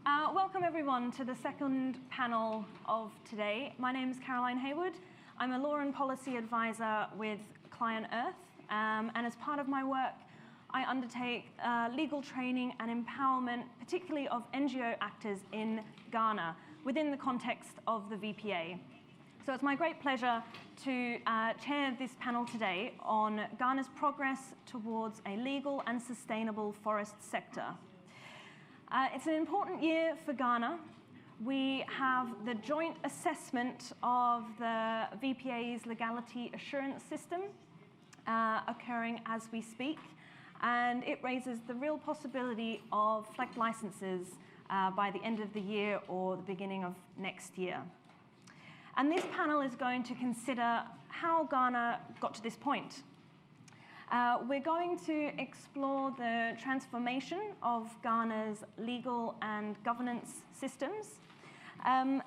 Welcome everyone to the second panel of today. My name is Caroline Haywood. I'm a law and policy advisor with Client Earth, and as part of my work, I undertake legal training and empowerment, particularly of NGO actors in Ghana, within the context of the VPA. So it's my great pleasure to chair this panel today on Ghana's progress towards a legal and sustainable forest sector. It's an important year for Ghana. We have the joint assessment of the VPA's legality assurance system occurring as we speak, and it raises the real possibility of FLEC licenses by the end of the year or the beginning of next year. And this panel is going to consider how Ghana got to this point. We're going to explore the transformation of Ghana's legal and governance systems and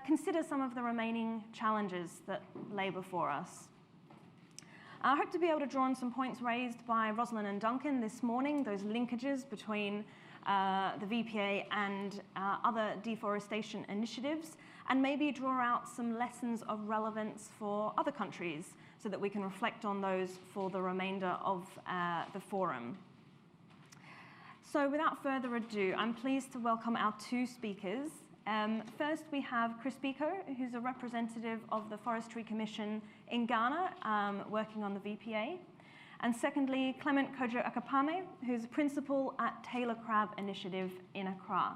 consider some of the remaining challenges that lay before us. I hope to be able to draw on some points raised by Rosalind and Duncan this morning, those linkages between the VPA and other deforestation initiatives, and maybe draw out some lessons of relevance for other countries so that we can reflect on those for the remainder of the forum. So without further ado, I'm pleased to welcome our two speakers. First, we have Chris Biko, who's a representative of the Forestry Commission in Ghana, working on the VPA. And secondly, Clement Kojo Akapame, who's a principal at Taylor Crab Initiative in Accra.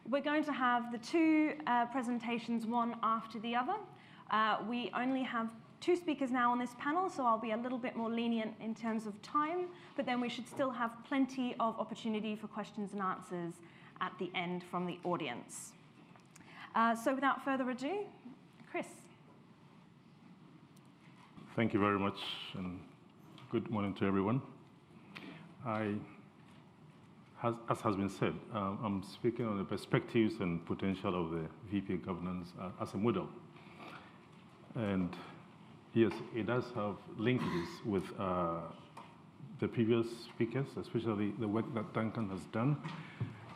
We're going to have the two presentations, one after the other. We only have two speakers now on this panel, so I'll be a little bit more lenient in terms of time, but then we should still have plenty of opportunity for questions and answers at the end from the audience. So without further ado, Chris. Thank you very much, and good morning to everyone. As has been said, I'm speaking on the perspectives and potential of the VPA governance as a model. And yes, it does have linkages with the previous speakers, especially the work that Duncan has done.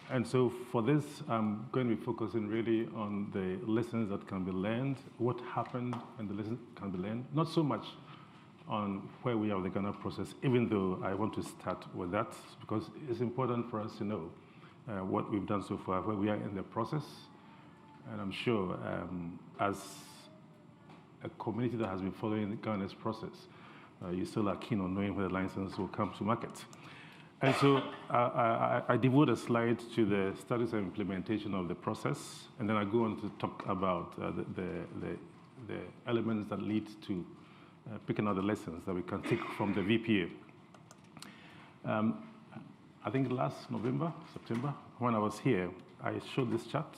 And so for this, I'm going to be focusing really on the lessons that can be learned, what happened and the lessons that can be learned, not so much on where we are with the Ghana process, even though I want to start with that, because it's important for us to know what we've done so far, where we are in the process. And I'm sure as a community that has been following Ghana's process, you still are keen on knowing where the license will come to market. And so I devote a slide to the status and implementation of the process, and then I go on to talk about the elements that lead to picking out the lessons that we can take from the VPA. I think last November, September, when I was here, I showed this chart,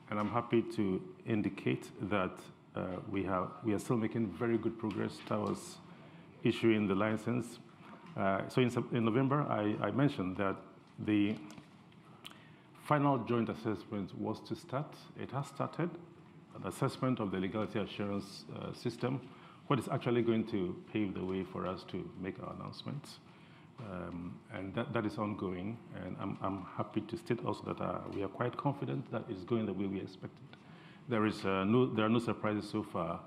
and I'm happy to indicate that we are still making very good progress towards issuing the license. So in November, I mentioned that the final joint assessment was to start. It has started, an assessment of the legality assurance system, what is actually going to pave the way for us to make our announcements. And that is ongoing. And I'm happy to state also that we are quite confident that it's going the way we expected. There are no surprises so far.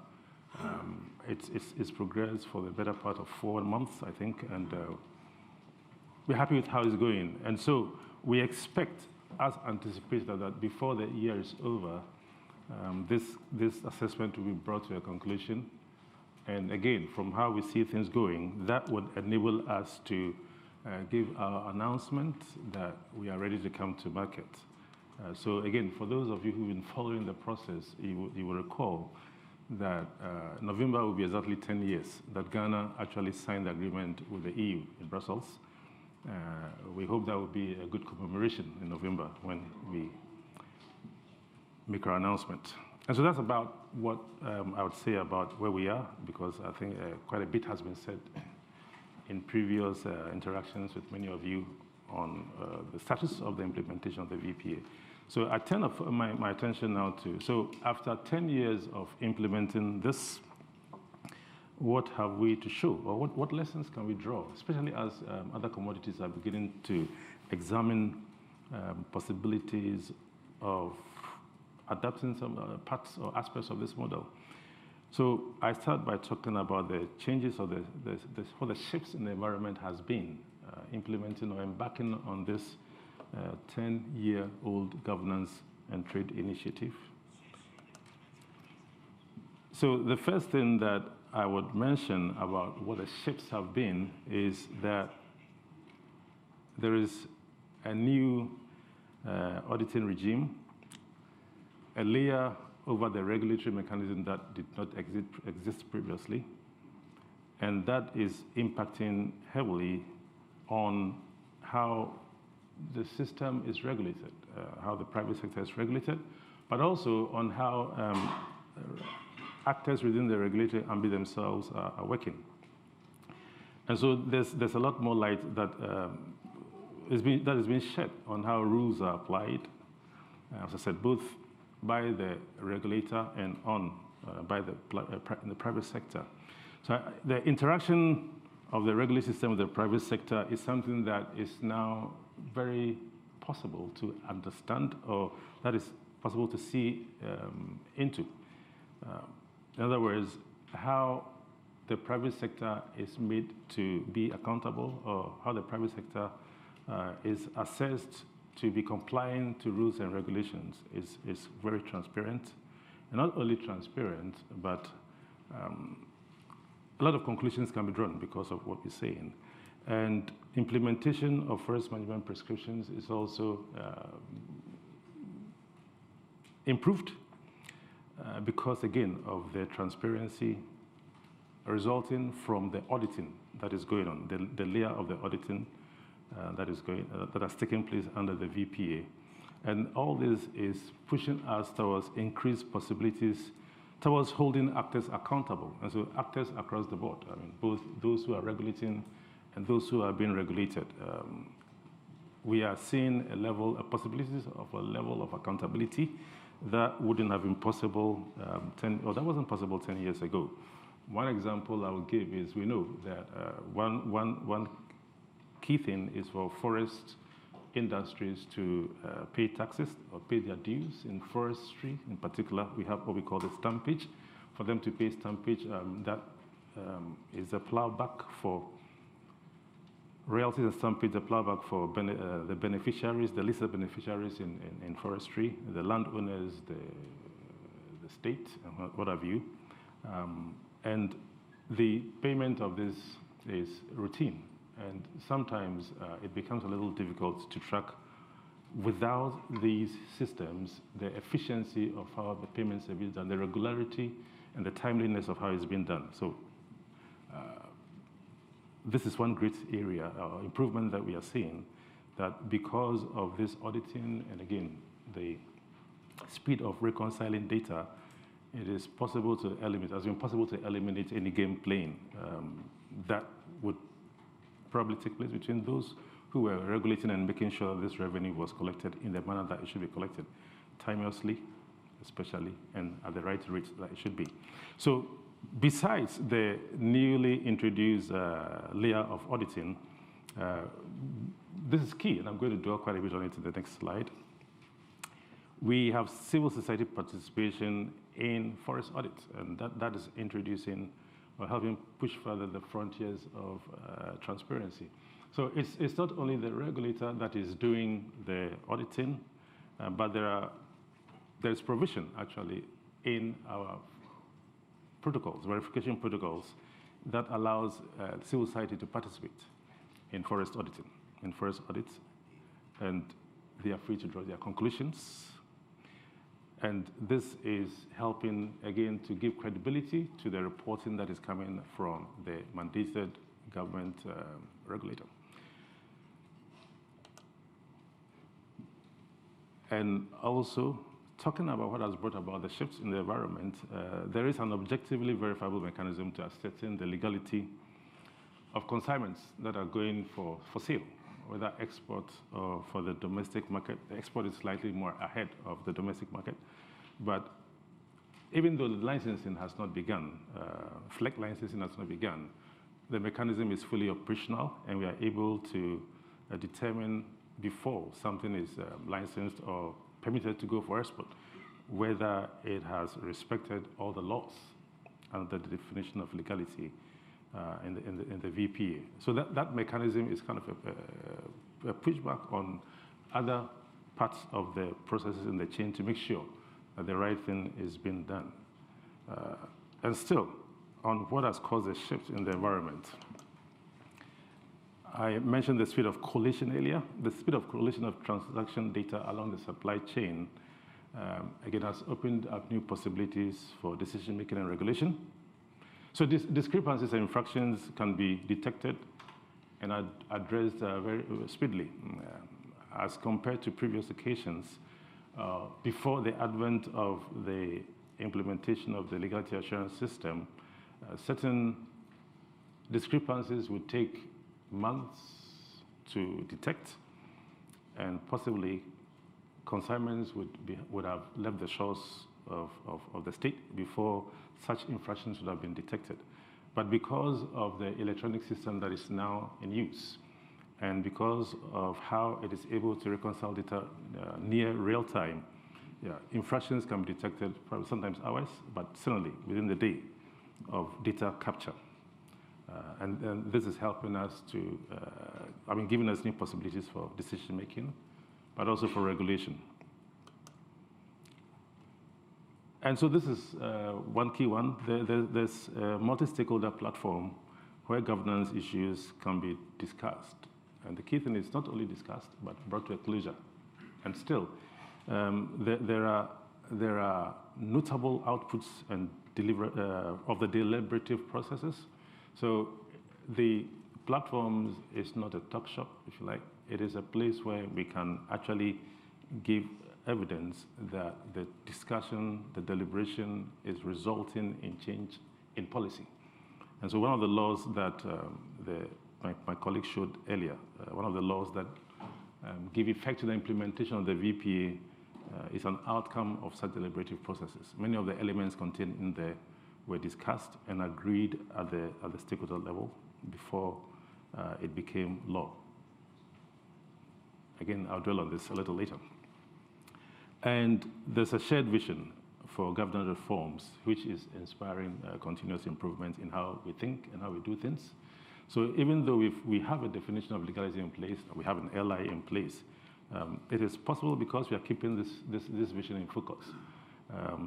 It's progressed for the better part of 4 months, I think, and we're happy with how it's going. And so we expect, as anticipated, that before the year is over, this assessment will be brought to a conclusion. And again, from how we see things going, that would enable us to give our announcement that we are ready to come to market. So again, for those of you who've been following the process, you will recall that November will be exactly 10 years that Ghana actually signed the agreement with the EU in Brussels. We hope that will be a good commemoration in November when we make our announcement. And so that's about what I would say about where we are, because I think quite a bit has been said in previous interactions with many of you on the status of the implementation of the VPA. So I turn my attention now to, so after 10 years of implementing this, what have we to show, or what lessons can we draw, especially as other commodities are beginning to examine possibilities of adapting some parts or aspects of this model. So I start by talking about the changes or what the shifts in the environment has been implementing or embarking on this 10-year-old governance and trade initiative. So the first thing that I would mention about what the shifts have been is that there is a new auditing regime, a layer over the regulatory mechanism that did not exist previously, and that is impacting heavily on how the system is regulated, how the private sector is regulated, but also on how actors within the regulatory ambit themselves are working. And so there's a lot more light that is being shed on how rules are applied, as I said, both by the regulator and by in the private sector. So the interaction of the regulatory system with the private sector is something that is now very possible to understand, or that is possible to see into. In other words, how the private sector is made to be accountable, or how the private sector is assessed to be compliant to rules and regulations is very transparent. And not only transparent, but a lot of conclusions can be drawn because of what we're saying. And implementation of forest management prescriptions is also improved because, again, of the transparency resulting from the auditing that is going on, the layer of the auditing that has taken place under the VPA. And all this is pushing us towards increased possibilities towards holding actors accountable. And so actors across the board, I mean, both those who are regulating and those who are being regulated. We are seeing possibilities of a level of accountability that wouldn't have been possible that wasn't possible 10 years ago. One example I will give is we know that one key thing is for forest industries to pay taxes or pay their dues in forestry. In particular, we have what we call the stampage. For them to pay stampage, that is a plowback for royalties and stampage, the plowback for the beneficiaries, the listed beneficiaries in forestry, the landowners, the state, and what have you. And the payment of this is routine. And sometimes it becomes a little difficult to track without these systems the efficiency of how the payments are being done, the regularity and the timeliness of how it's being done. So this is one great area, improvement that we are seeing, that because of this auditing and, again, the speed of reconciling data, it is possible to eliminate, has been possible to eliminate any game playing that would probably take place between those who were regulating and making sure this revenue was collected in the manner that it should be collected, timeously, especially, and at the right rate that it should be. So besides the newly introduced layer of auditing, this is key, and I'm going to dwell quite a bit on it in the next slide. We have civil society participation in forest audits, and that is introducing or helping push further the frontiers of transparency. So it's not only the regulator that is doing the auditing, but there's provision actually in our protocols, verification protocols, that allows civil society to participate in forest auditing, in forest audits, and they are free to draw their conclusions. And this is helping, again, to give credibility to the reporting that is coming from the mandated government regulator. And also, talking about what has brought about the shifts in the environment, there is an objectively verifiable mechanism to ascertain the legality of consignments that are going for sale, whether export or for the domestic market. The export is slightly more ahead of the domestic market. But even though the licensing has not begun, FLEC licensing has not begun, the mechanism is fully operational, and we are able to determine before something is licensed or permitted to go for export, whether it has respected all the laws under the definition of legality in the VPA. So that mechanism is kind of a pushback on other parts of the processes in the chain to make sure that the right thing is being done. And still, on what has caused a shift in the environment, I mentioned the speed of collation earlier. The speed of collation of transaction data along the supply chain, again, has opened up new possibilities for decision-making and regulation. So discrepancies and infractions can be detected and addressed very speedily. As compared to previous occasions, before the advent of the implementation of the legality assurance system, certain discrepancies would take months to detect, and possibly consignments would have left the shores of the state before such infractions would have been detected. But because of the electronic system that is now in use, and because of how it is able to reconcile data near real time, infractions can be detected probably sometimes hours, but certainly within the day of data capture. And this is helping us to, giving us new possibilities for decision making, but also for regulation. And so this is one key one. There's a multi-stakeholder platform where governance issues can be discussed. And the key thing is not only discussed, but brought to a closure. And still, there are notable outputs and of the deliberative processes. So the platform is not a talk shop, if you like. It is a place where we can actually give evidence that the discussion, the deliberation is resulting in change in policy. And so one of the laws that my colleague showed earlier, one of the laws that give effect to the implementation of the VPA is an outcome of such deliberative processes. Many of the elements contained in there were discussed and agreed at the stakeholder level before it became law. Again, I'll dwell on this a little later. And there's a shared vision for governance reforms, which is inspiring continuous improvement in how we think and how we do things. So even though we have a definition of legality in place, we have an LI in place, it is possible, because we are keeping this vision in focus,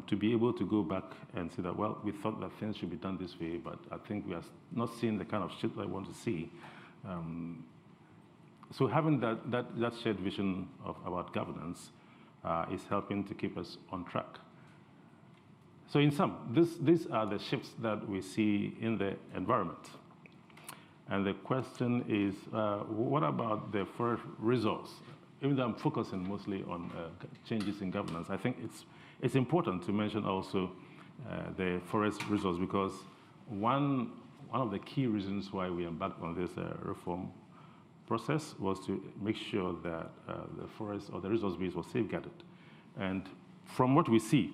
to be able to go back and say that, well, we thought that things should be done this way, but I think we are not seeing the kind of shit that I want to see. So having that shared vision about governance is helping to keep us on track. So in sum, these are the shifts that we see in the environment. And the question is, what about the forest resource? Even though I'm focusing mostly on changes in governance, I think it's important to mention also the forest resource, because one of the key reasons why we embarked on this reform process was to make sure that the forest or the resource base was safeguarded. And from what we see,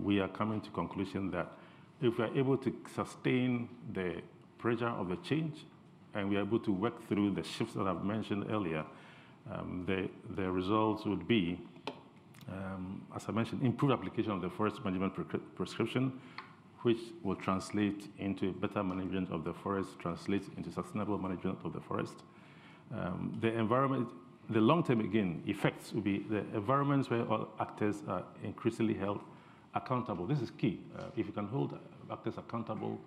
we are coming to conclusion that if we are able to sustain the pressure of the change, and we are able to work through the shifts that I've mentioned earlier, the results would be, as I mentioned, improved application of the forest management prescription, which will translate into better management of the forest, translates into sustainable management of the forest. The environment, the long-term, again, effects will be the environments where all actors are increasingly held accountable. This is key. If you can hold actors accountable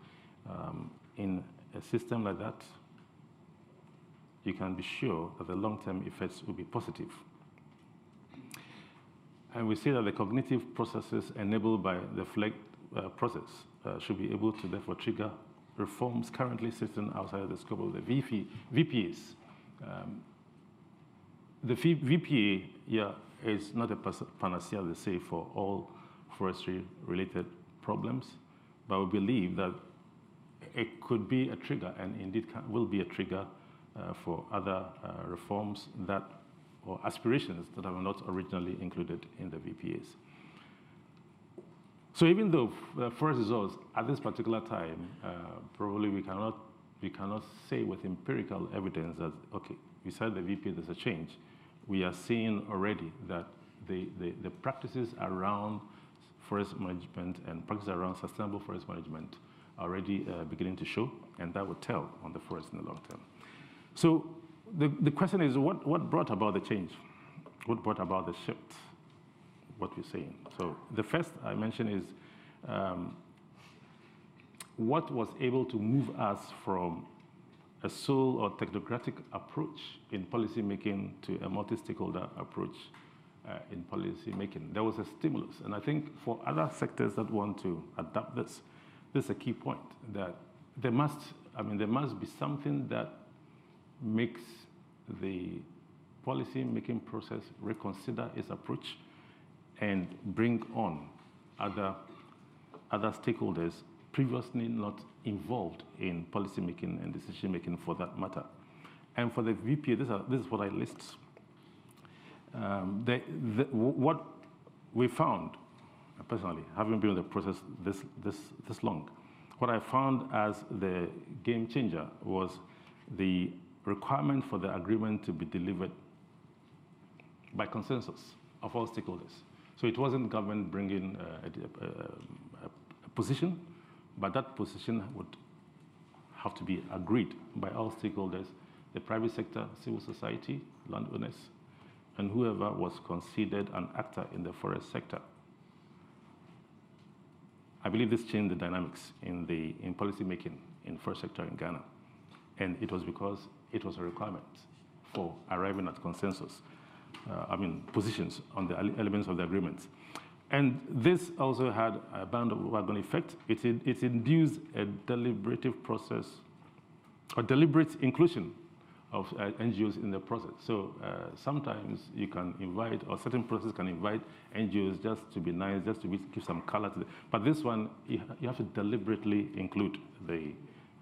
in a system like that, you can be sure that the long-term effects will be positive. And we see that the cognitive processes enabled by the FLEG process should be able to therefore trigger reforms currently sitting outside the scope of the VPAs. The VPA is not a panacea, they say, for all forestry-related problems, but we believe that it could be a trigger, and indeed will be a trigger for other reforms that, or aspirations that are not originally included in the VPAs. So even though forest resource at this particular time, probably we cannot say with empirical evidence that, okay, beside the VPA, there's a change. We are seeing already that the practices around forest management and practices around sustainable forest management are already beginning to show, and that will tell on the forest in the long term. So the question is, what brought about the change? What brought about the shift? What we're saying. So the first I mentioned is what was able to move us from a sole or technocratic approach in policy making to a multi-stakeholder approach in policy making. There was a stimulus, and I think for other sectors that want to adopt this is a key point, that there must be something that makes the policy making process reconsider its approach and bring on other stakeholders previously not involved in policy making and decision making for that matter. And for the VPA, this is what I list. What we found, personally, having been in the process this long, what I found as the game changer was the requirement for the agreement to be delivered by consensus of all stakeholders. So it wasn't government bringing a position, but that position would have to be agreed by all stakeholders, the private sector, civil society, landowners, and whoever was considered an actor in the forest sector. I believe this changed the dynamics in policy making in forest sector in Ghana. And it was because it was a requirement for arriving at consensus, positions on the elements of the agreements. And this also had a bandwagon effect. It induced a deliberative process, or deliberate inclusion of NGOs in the process. So sometimes you can invite, or certain processes can invite NGOs just to be nice, just to give some color to it. But this one, you have to deliberately include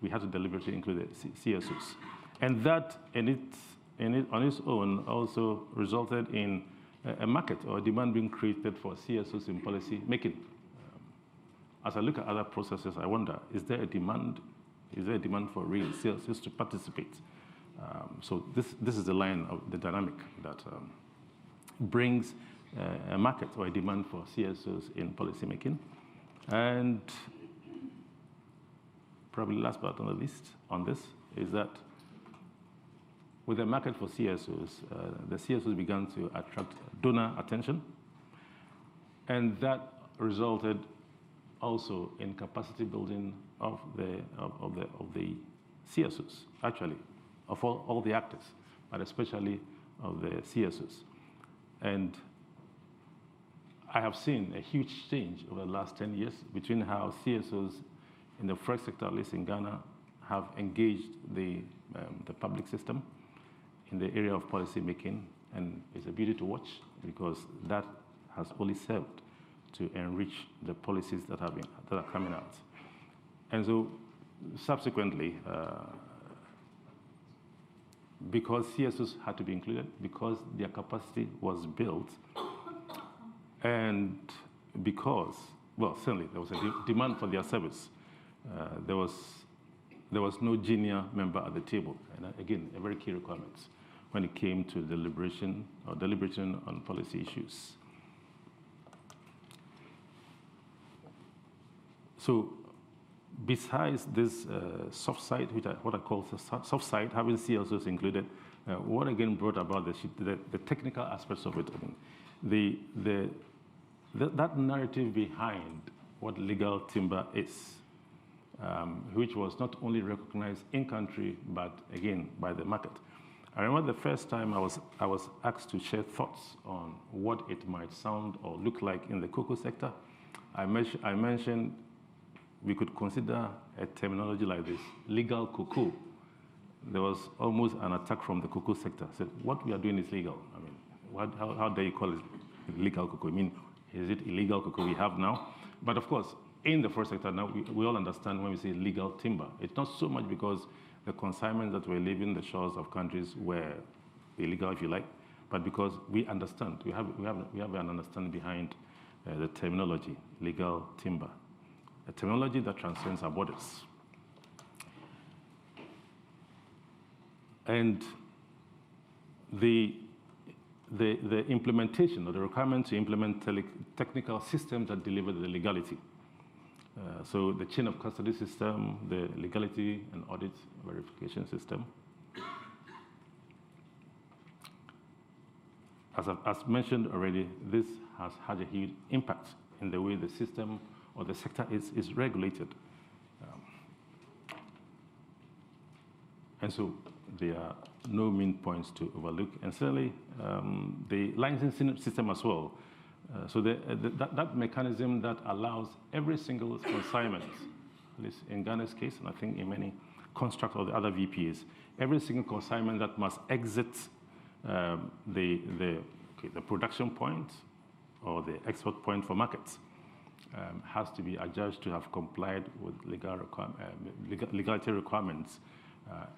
we had to deliberately include the CSOs. And that on its own also resulted in a market or a demand being created for CSOs in policy making. As I look at other processes, I wonder, is there a demand for real CSOs to participate? So this is the line of the dynamic that brings a market or a demand for CSOs in policy making. And probably last but not least on this is that with the market for CSOs, the CSOs began to attract donor attention, and that resulted also in capacity building of the CSOs, actually, of all the actors, but especially of the CSOs. And I have seen a huge change over the last 10 years between how CSOs in the forest sector, at least in Ghana, have engaged the public system in the area of policy making, and it's a beauty to watch because that has only served to enrich the policies that are coming out. And so subsequently, because CSOs had to be included, because their capacity was built, and because, well, certainly there was a demand for their service, there was no junior member at the table. And again, a very key requirement when it came to deliberation on policy issues. So besides this soft side, what I call the soft side, having CSOs included, what again brought about the technical aspects of it? I mean, that narrative behind what legal timber is, which was not only recognized in country, but again by the market. I remember the first time I was asked to share thoughts on what it might sound or look like in the cocoa sector. I mentioned we could consider a terminology like this, legal cocoa. There was almost an attack from the cocoa sector. Said, what we are doing is legal. I mean, how dare you call it legal cocoa? I mean, is it illegal cocoa we have now? But of course, in the forest sector now, we all understand when we say legal timber. It's not so much because the consignments that were leaving the shores of countries were illegal, if you like, but because we understand, we have an understanding behind the terminology, legal timber, a terminology that transcends our borders. And the implementation or the requirement to implement technical systems that deliver the legality. So the chain of custody system, the legality and audit verification system. As mentioned already, this has had a huge impact in the way the system or the sector is regulated. And so there are no mean points to overlook. And certainly the licensing system as well. So that mechanism that allows every single consignment, at least in Ghana's case, and I think in many constructs of the other VPAs, every single consignment that must exit the production point or the export point for markets has to be adjudged to have complied with legality requirements.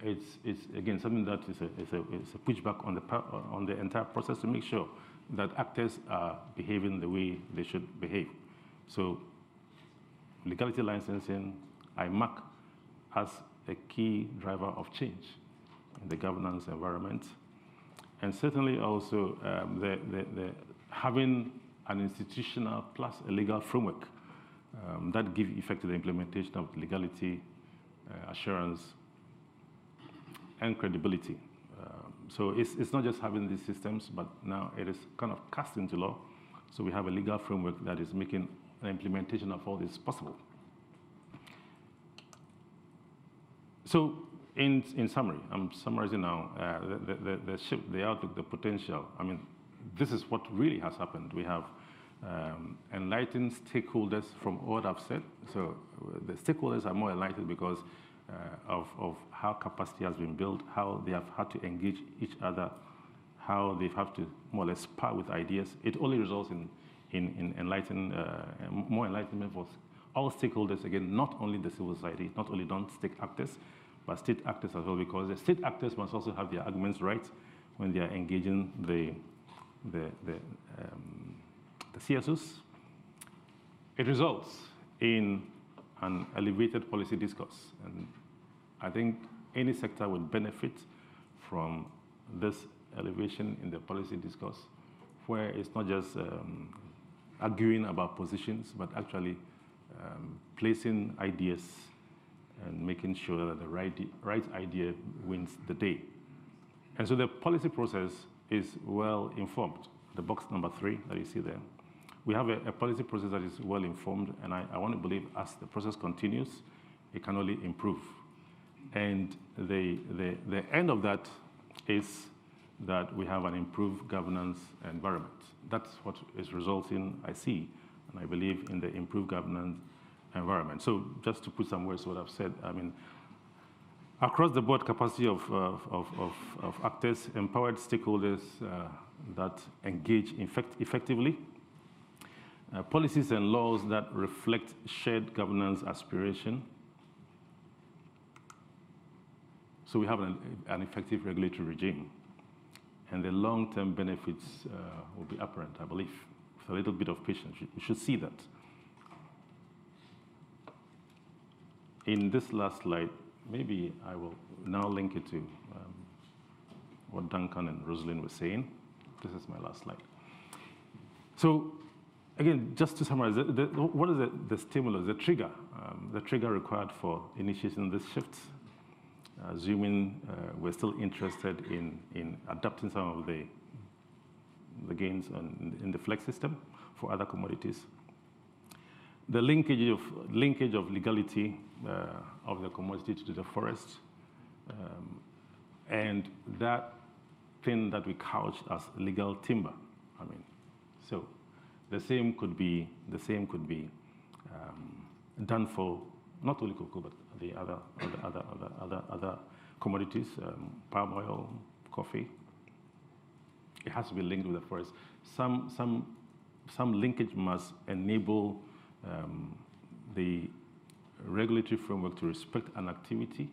It's again something that is a pushback on the entire process to make sure that actors are behaving the way they should behave. So legality licensing, I mark as a key driver of change in the governance environment. And certainly also the having an institutional plus a legal framework that give effect to the implementation of legality, assurance, and credibility. So it's not just having these systems, but now it is kind of cast into law. So we have a legal framework that is making an implementation of all this possible. So in summary, I'm summarizing now the shift, the outlook, the potential. I mean, this is what really has happened. We have enlightened stakeholders from what I've said. So the stakeholders are more enlightened because of how capacity has been built, how they have had to engage each other, how they have to more or less spar with ideas. It only results in more enlightenment for all stakeholders, again, not only the civil society, not only non-state actors, but state actors as well, because the state actors must also have their arguments right when they are engaging the CSOs. It results in an elevated policy discourse. And I think any sector would benefit from this elevation in the policy discourse, where it's not just arguing about positions, but actually placing ideas and making sure that the right idea wins the day. And so the policy process is well informed. The box number 3 that you see there. We have a policy process that is well informed, and I want to believe as the process continues, it can only improve. And the end of that is that we have an improved governance environment. That's what is resulting, I see, and I believe in the improved governance environment. So just to put some words to what I've said, I mean, across the board capacity of actors, empowered stakeholders that engage effectively, policies and laws that reflect shared governance aspiration. So we have an effective regulatory regime. And the long-term benefits will be apparent, I believe. With a little bit of patience, you should see that. In this last slide, maybe I will now link it to what Duncan and Rosalind were saying. This is my last slide. So again, just to summarize, what is the stimulus, the trigger required for initiating this shift? Assuming we're still interested in adapting some of the gains in the flex system for other commodities. The linkage of legality of the commodity to the forest, and that thing that we couch as legal timber. I mean, so the same could be done for not only cocoa but the other commodities, palm oil, coffee. It has to be linked with the forest. Some linkage must enable the regulatory framework to respect an activity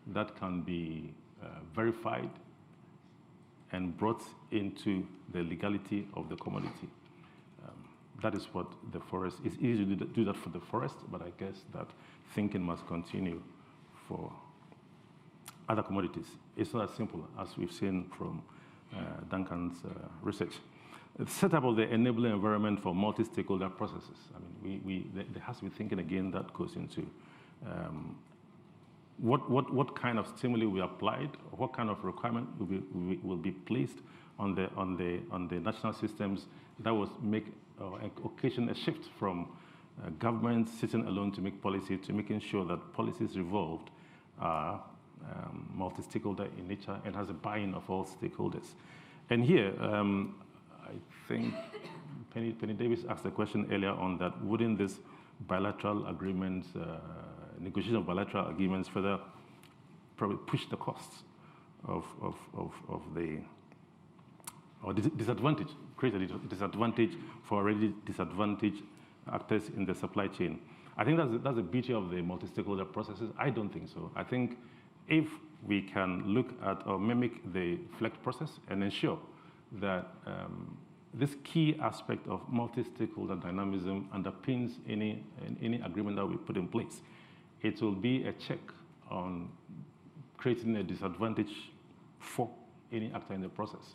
that can be verified and brought into the legality of the commodity. That is what the forest, it's easy to do that for the forest, but I guess that thinking must continue for other commodities. It's not as simple as we've seen from Duncan's research. The setup of the enabling environment for multi-stakeholder processes. I mean, there has to be thinking again that goes into what kind of stimuli we applied, what kind of requirement will be placed on the national systems that will make occasion a shift from government sitting alone to make policy to making sure that policies revolved are multi-stakeholder in nature and has a buy-in of all stakeholders. And here, I think Penny Davis asked a question earlier on that wouldn't this bilateral agreements, negotiation of bilateral agreements further probably push the costs of the, or disadvantage, create a disadvantage for already disadvantaged actors in the supply chain. I think that's the beauty of the multi-stakeholder processes. I don't think so. I think if we can look at or mimic the FLECT process and ensure that this key aspect of multi-stakeholder dynamism underpins any agreement that we put in place, it will be a check on creating a disadvantage for any actor in the process,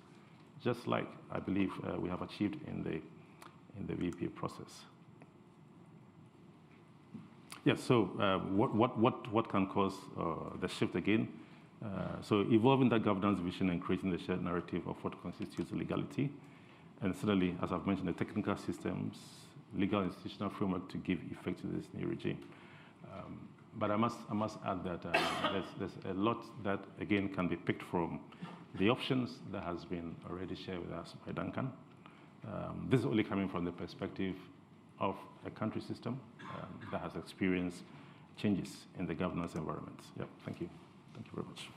just like I believe we have achieved in the VPA process. Yes, so what can cause the shift again? So evolving that governance vision and creating the shared narrative of what constitutes legality. And certainly, as I've mentioned, the technical systems, legal institutional framework to give effect to this new regime. But I must add that there's a lot that, again, can be picked from the options that has been already shared with us by Duncan. This is only coming from the perspective of a country system that has experienced changes in the governance environment. Yeah, thank you. Thank you very much.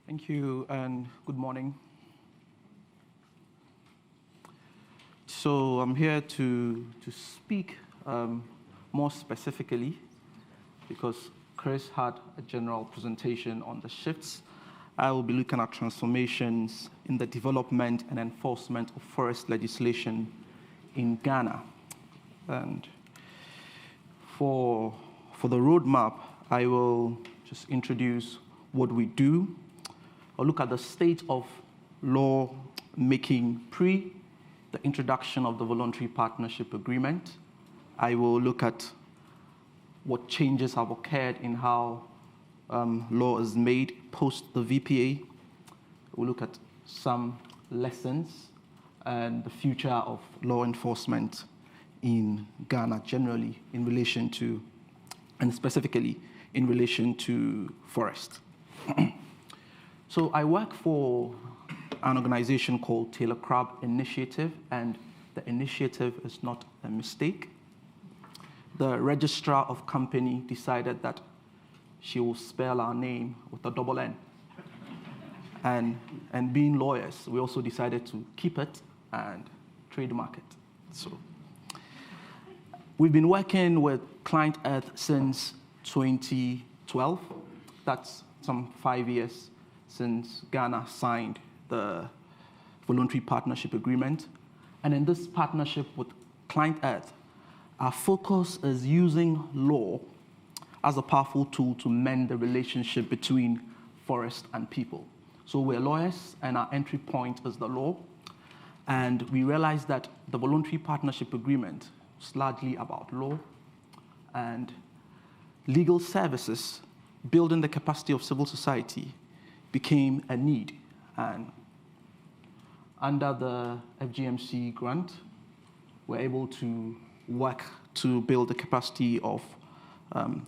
Thank you, and good morning. So I'm here to speak more specifically because Chris had a general presentation on the shifts. I will be looking at transformations in the development and enforcement of forest legislation in Ghana. And for the roadmap, I will just introduce what we do. I'll look at the state of law making pre the introduction of the voluntary partnership agreement. I will look at what changes have occurred in how law is made post the VPA. We'll look at some lessons and the future of law enforcement in Ghana generally in relation to, and specifically in relation to forest. So I work for an organization called Taylor Crabb Initiative, and the initiative is not a mistake. The registrar of company decided that she will spell our name with a double N. And being lawyers, we also decided to keep it and trademark it. So we've been working with Client Earth since 2012. That's some 5 years since Ghana signed the voluntary partnership agreement. And in this partnership with Client Earth, our focus is using law as a powerful tool to mend the relationship between forest and people. So we're lawyers, and our entry point is the law. And we realized that the voluntary partnership agreement is largely about law, and legal services, building the capacity of civil society, became a need. And under the FGMC grant, we're able to work to build the capacity of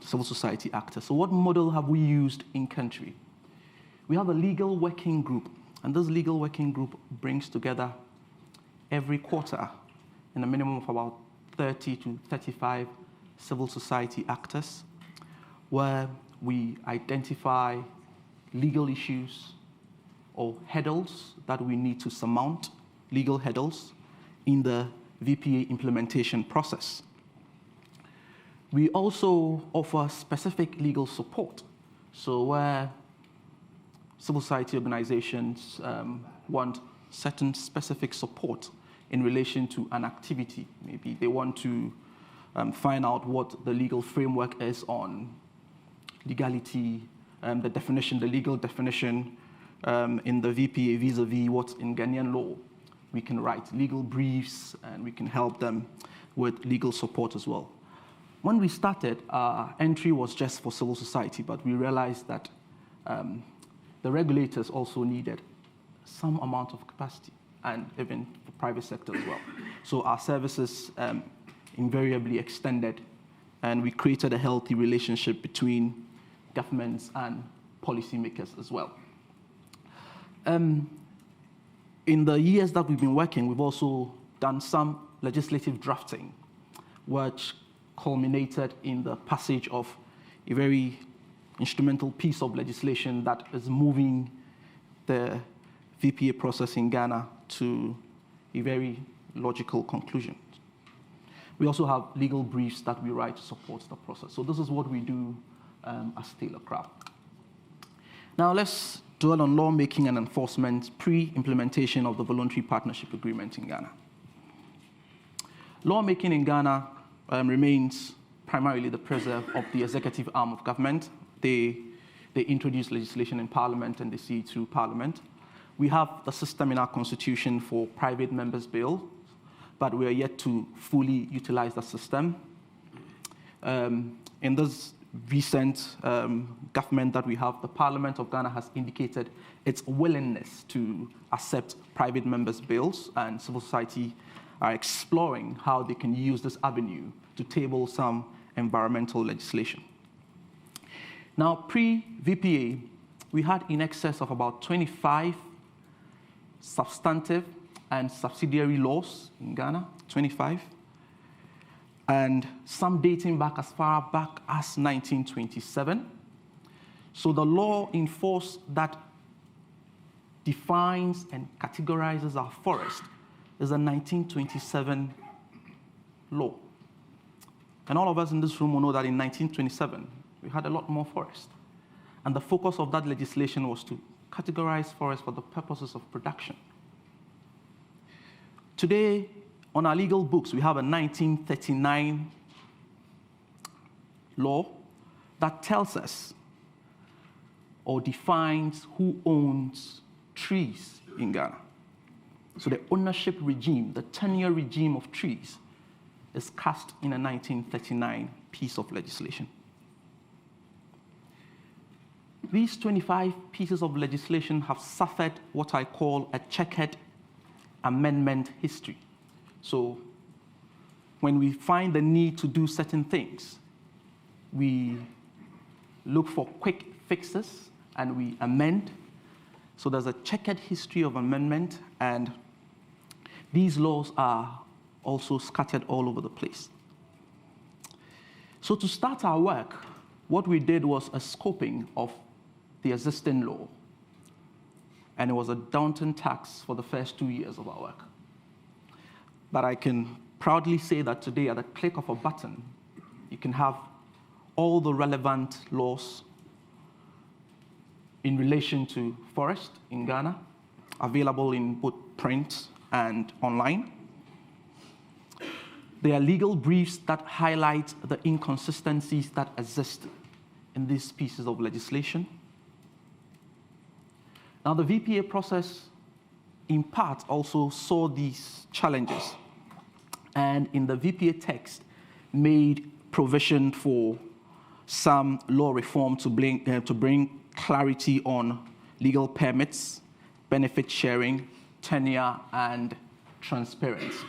civil society actors. So what model have we used in country? We have a legal working group, and this legal working group brings together every quarter in a minimum of about 30 to 35 civil society actors, where we identify legal issues or hurdles that we need to surmount, legal hurdles, in the VPA implementation process. We also offer specific legal support. So where civil society organizations want certain specific support in relation to an activity, maybe they want to find out what the legal framework is on legality, the definition, the legal definition in the VPA vis-a-vis what's in Ghanaian law. We can write legal briefs, and we can help them with legal support as well. When we started, our entry was just for civil society, but we realized that the regulators also needed some amount of capacity, and even for private sector as well. So our services invariably extended, and we created a healthy relationship between governments and policymakers as well. In the years that we've been working, we've also done some legislative drafting, which culminated in the passage of a very instrumental piece of legislation that is moving the VPA process in Ghana to a very logical conclusion. We also have legal briefs that we write to support the process. So this is what we do as Taylor Craft. Now let's dwell on lawmaking and enforcement pre-implementation of the voluntary partnership agreement in Ghana. Lawmaking in Ghana remains primarily the preserve of the executive arm of government. They introduce legislation in Parliament, and they see it through Parliament. We have the system in our constitution for private members' bill, but we are yet to fully utilize the system. In this recent government that we have, the Parliament of Ghana has indicated its willingness to accept private members' bills, and civil society are exploring how they can use this avenue to table some environmental legislation. Now, pre-VPA, we had in excess of about 25 substantive and subsidiary laws in Ghana, 25, and some dating back as far back as 1927. So the law in force that defines and categorizes our forest is a 1927 law. And all of us in this room will know that in 1927, we had a lot more forest. And the focus of that legislation was to categorize forest for the purposes of production. Today, on our legal books, we have a 1939 law that tells us or defines who owns trees in Ghana. So the ownership regime, the tenure regime of trees, is cast in a 1939 piece of legislation. These 25 pieces of legislation have suffered what I call a checkered amendment history. So when we find the need to do certain things, we look for quick fixes and we amend. So there's a checkered history of amendment, and these laws are also scattered all over the place. So to start our work, what we did was a scoping of the existing law, and it was a daunting task for the first 2 years of our work. But I can proudly say that today, at the click of a button, you can have all the relevant laws in relation to forest in Ghana, available in both print and online. There are legal briefs that highlight the inconsistencies that exist in these pieces of legislation. Now, the VPA process, in part, also saw these challenges, and in the VPA text, made provision for some law reform to bring clarity on legal permits, benefit sharing, tenure, and transparency.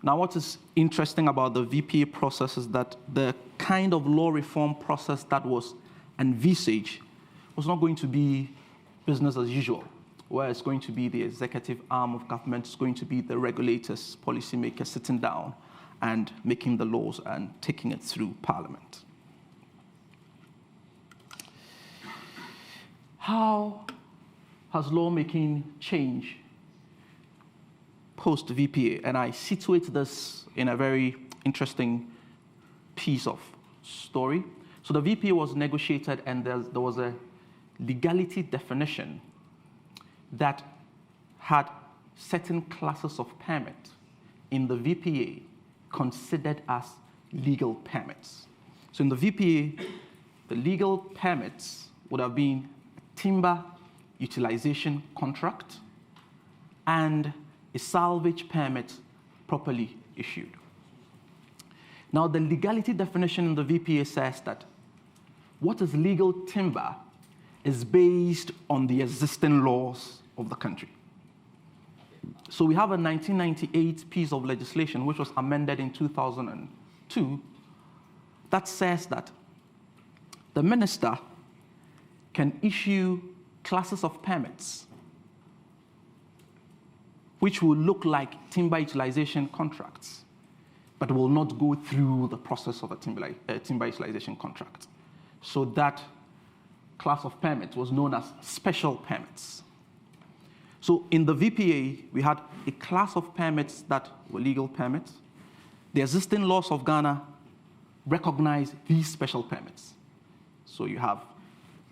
Now, what is interesting about the VPA process is that the kind of law reform process that was envisaged was not going to be business as usual, where it's going to be the executive arm of government, it's going to be the regulators, policymakers sitting down and making the laws and taking it through Parliament. How has lawmaking changed post-VPA? And I situate this in a very interesting piece of story. So the VPA was negotiated, and there was a legality definition that had certain classes of permit in the VPA considered as legal permits. So in the VPA, the legal permits would have been a timber utilization contract and a salvage permit properly issued. Now, the legality definition in the VPA says that what is legal timber is based on the existing laws of the country. So we have a 1998 piece of legislation, which was amended in 2002, that says that the minister can issue classes of permits which will look like timber utilization contracts, but will not go through the process of a timber utilization contract. So that class of permits was known as special permits. So in the VPA, we had a class of permits that were legal permits. The existing laws of Ghana recognize these special permits. So you have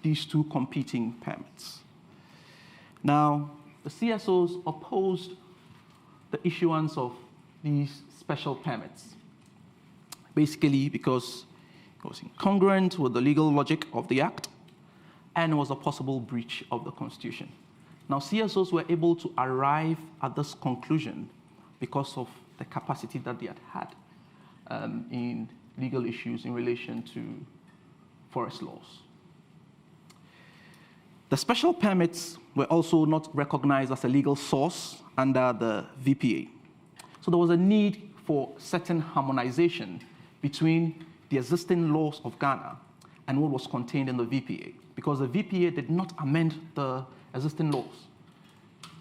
these two competing permits. Now, the CSOs opposed the issuance of these special permits, basically because it was incongruent with the legal logic of the Act and was a possible breach of the Constitution. Now, CSOs were able to arrive at this conclusion because of the capacity that they had in legal issues in relation to forest laws. The special permits were also not recognized as a legal source under the VPA. So there was a need for certain harmonization between the existing laws of Ghana and what was contained in the VPA, because the VPA did not amend the existing laws.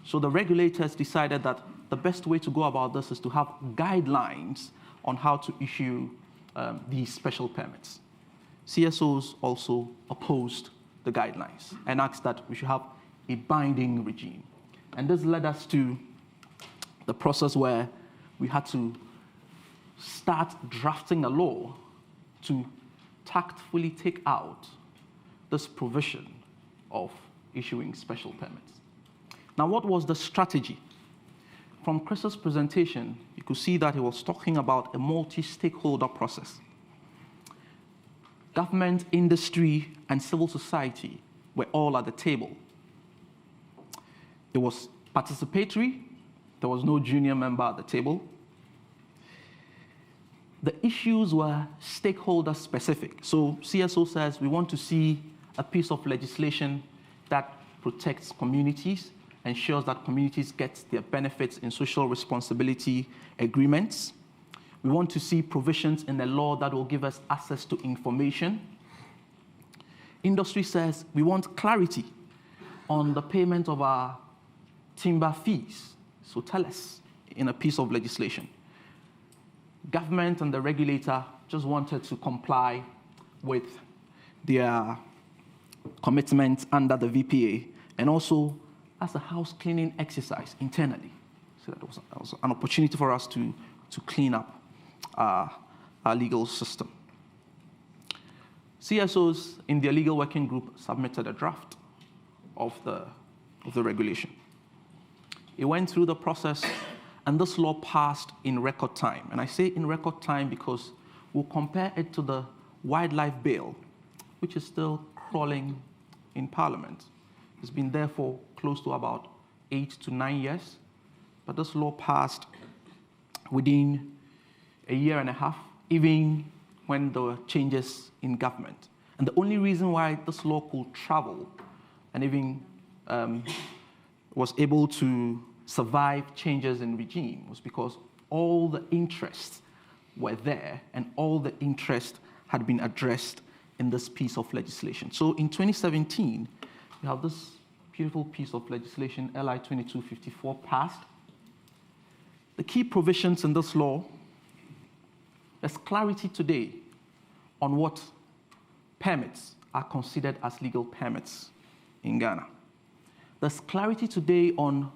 So the regulators decided that the best way to go about this is to have guidelines on how to issue these special permits. CSOs also opposed the guidelines and asked that we should have a binding regime. And this led us to the process where we had to start drafting a law to tactfully take out this provision of issuing special permits. Now, what was the strategy? From Chris's presentation, you could see that he was talking about a multi-stakeholder process. Government, industry, and civil society were all at the table. It was participatory. There was no junior member at the table. The issues were stakeholder specific. So CSO says we want to see a piece of legislation that protects communities, ensures that communities get their benefits in social responsibility agreements. We want to see provisions in the law that will give us access to information. Industry says we want clarity on the payment of our timber fees. So tell us in a piece of legislation. Government and the regulator just wanted to comply with their commitments under the VPA, and also as a house cleaning exercise internally. So that was an opportunity for us to clean up our legal system. CSOs in their legal working group submitted a draft of the regulation. It went through the process, and this law passed in record time. And I say in record time because we'll compare it to the wildlife bill, which is still crawling in Parliament. It's been there for close to about 8 to 9 years, but this law passed within a year and a half, even when there were changes in government. And the only reason why this law could travel and even was able to survive changes in regime was because all the interests were there and all the interests had been addressed in this piece of legislation. So in 2017, we have this beautiful piece of legislation, LI 2254, passed. The key provisions in this law, there's clarity today on what permits are considered as legal permits in Ghana. There's clarity today on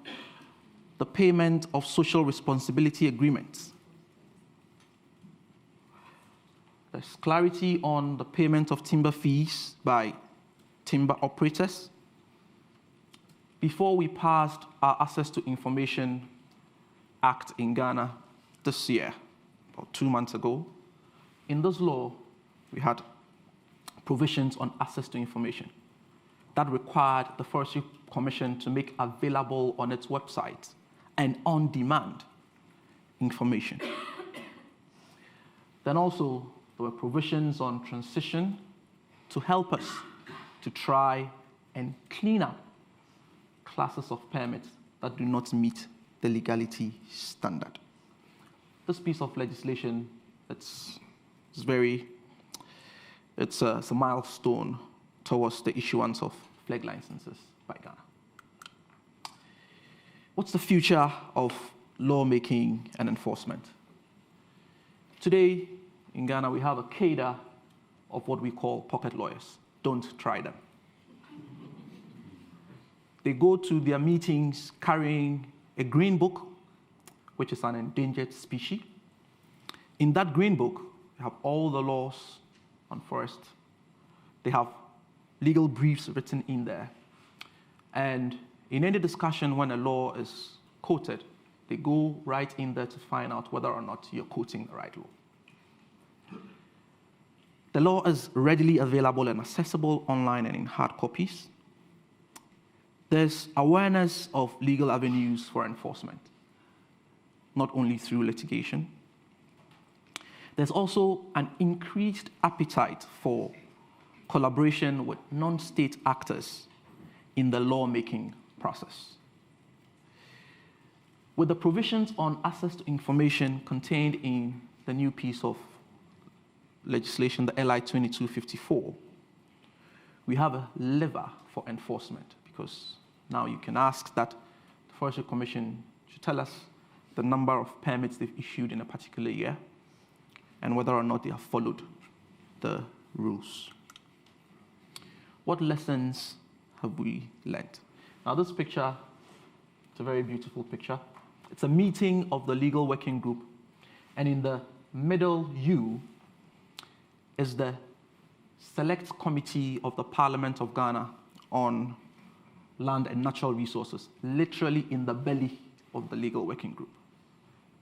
the payment of social responsibility agreements. There's clarity on the payment of timber fees by timber operators. Before we passed our Access to Information Act in Ghana this year, about 2 months ago. In this law, we had provisions on access to information that required the Forestry Commission to make available on its website and on-demand information. Then also, there were provisions on transition to help us to try and clean up classes of permits that do not meet the legality standard. This piece of legislation, it's a milestone towards the issuance of flag licenses by Ghana. What's the future of lawmaking and enforcement? Today, in Ghana, we have a cadre of what we call pocket lawyers. Don't try them. They go to their meetings carrying a green book, which is an endangered species. In that green book, we have all the laws on forest. They have legal briefs written in there. And in any discussion when a law is quoted, they go right in there to find out whether or not you're quoting the right law. The law is readily available and accessible online and in hard copies. There's awareness of legal avenues for enforcement, not only through litigation. There's also an increased appetite for collaboration with non-state actors in the lawmaking process. With the provisions on access to information contained in the new piece of legislation, the LI 2254, we have a lever for enforcement, because now you can ask that the Forestry Commission should tell us the number of permits they've issued in a particular year and whether or not they have followed the rules. What lessons have we learned? Now, this picture, it's a very beautiful picture. It's a meeting of the legal working group, and in the middle U is the Select Committee of the Parliament of Ghana on Land and Natural Resources, literally in the belly of the legal working group,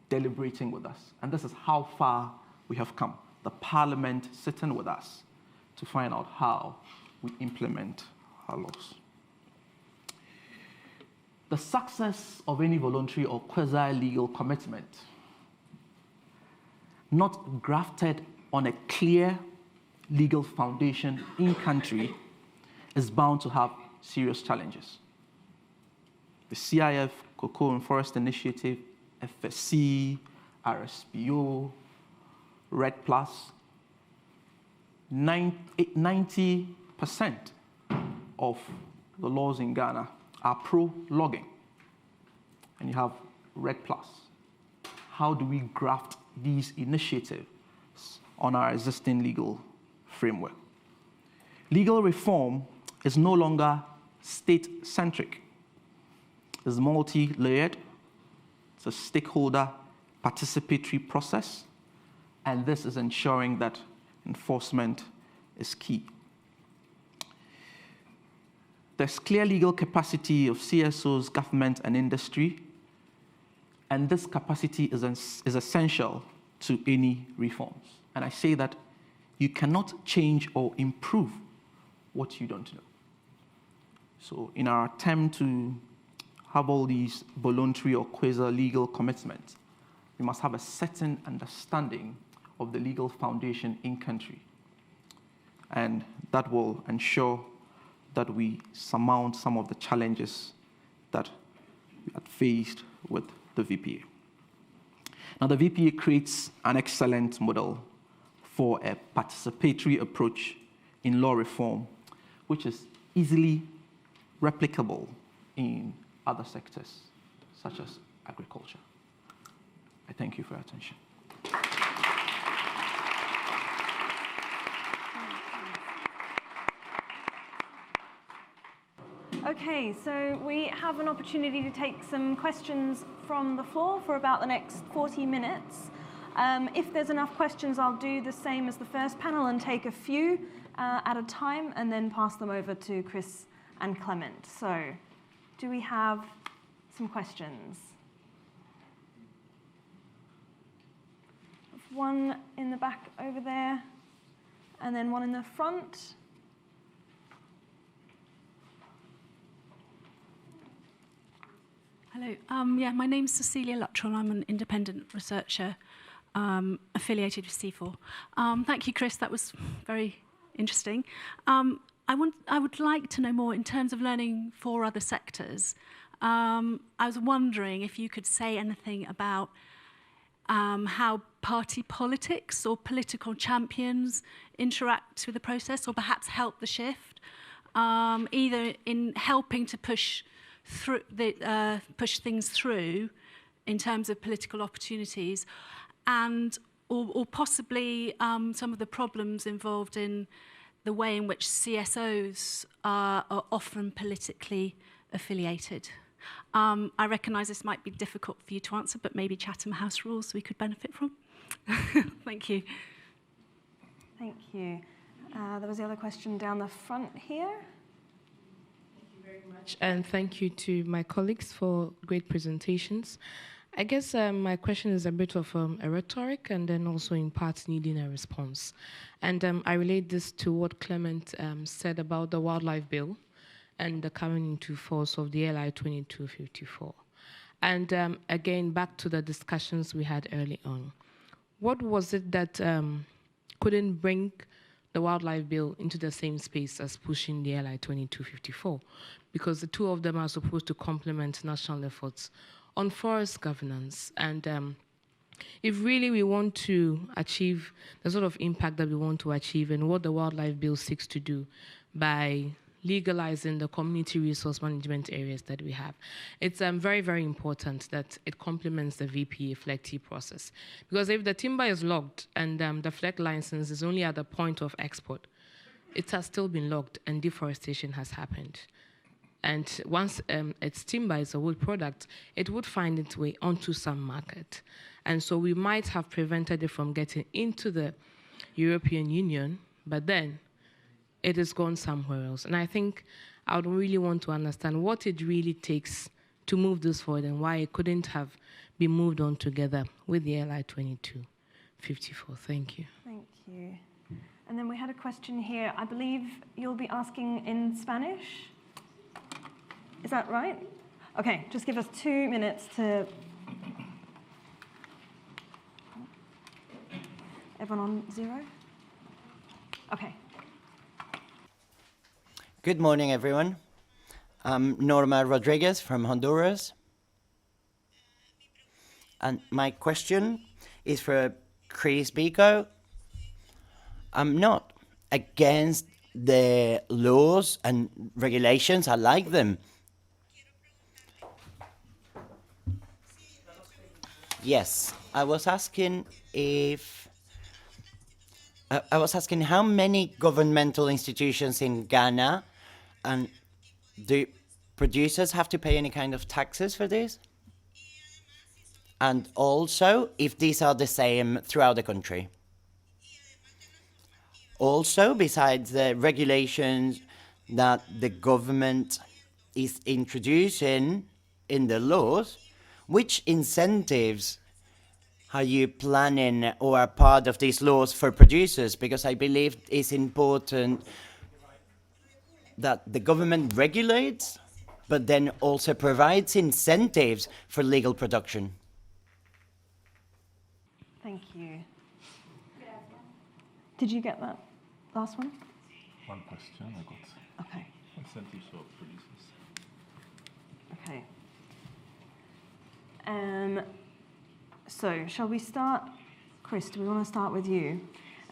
deliberating with us. And this is how far we have come. The Parliament sitting with us to find out how we implement our laws. The success of any voluntary or quasi-legal commitment not grafted on a clear legal foundation in country is bound to have serious challenges. The CIF, Cocoa and Forest Initiative, FSC, RSPO, RED+, 90% of the laws in Ghana are pro-logging. And you have RED+. How do we graft these initiatives on our existing legal framework? Legal reform is no longer state-centric. It's multi-layered. It's a stakeholder participatory process. And this is ensuring that enforcement is key. There's clear legal capacity of CSOs, government, and industry. And this capacity is essential to any reforms. And I say that you cannot change or improve what you don't know. So in our attempt to have all these voluntary or quasi-legal commitments, we must have a certain understanding of the legal foundation in country. And that will ensure that we surmount some of the challenges that we had faced with the VPA. Now, the VPA creates an excellent model for a participatory approach in law reform, which is easily replicable in other sectors, such as agriculture. I thank you for your attention. Okay, so we have an opportunity to take some questions from the floor for about the next 40 minutes. If there's enough questions, I'll do the same as the first panel and take a few at a time and then pass them over to Chris and Clement. So, do we have some questions? one in the back over there, and then one in the front. Hello. Yeah, my name's Cecilia Luttrell. I'm an independent researcher affiliated with C4. Thank you, Chris. That was very interesting. I would like to know more in terms of learning for other sectors. I was wondering if you could say anything about how party politics or political champions interact with the process, or perhaps help the shift, either in helping to push things through in terms of political opportunities, and or possibly some of the problems involved in the way in which CSOs are often politically affiliated. I recognise this might be difficult for you to answer, but maybe Chatham House rules we could benefit from. Thank you. Thank you. There was the other question down the front here. Much, and thank you to my colleagues for great presentations. I guess my question is a bit of a rhetoric and then also in part needing a response. And I relate this to what Clement said about the wildlife bill and the coming into force of the LI 2254. And again, back to the discussions we had early on. What was it that couldn't bring the wildlife bill into the same space as pushing the LI 2254? Because the two of them are supposed to complement national efforts on forest governance. And if really we want to achieve the sort of impact that we want to achieve and what the wildlife bill seeks to do by legalizing the community resource management areas that we have, it's very, very important that it complements the VPA FLECT process. Because if the timber is logged and the FLECT license is only at the point of export, it has still been logged and deforestation has happened. And once its timber is a wood product, it would find its way onto some market. And so we might have prevented it from getting into the European Union, but then it is gone somewhere else. And I think I would really want to understand what it really takes to move this forward and why it couldn't have been moved on together with the LI 2254. Thank you. Thank you. And then we had a question here. I believe you'll be asking in Spanish. Is that right? Okay, just give us 2 minutes to... Everyone on 0? Okay. Good morning, everyone. I'm Norma Rodriguez from Honduras. And my question is for Chris Biko. I'm not against the laws and regulations. I like them. Yes, I was asking how many governmental institutions in Ghana, and do producers have to pay any kind of taxes for this? And also, if these are the same throughout the country. Also, besides the regulations that the government is introducing in the laws, which incentives are you planning or are part of these laws for producers? Because I believe it's important that the government regulates, but then also provides incentives for legal production. Thank you. Did you get that last one? One question I got. Okay. Incentives for producers. Okay. So, shall we start? Chris, do we want to start with you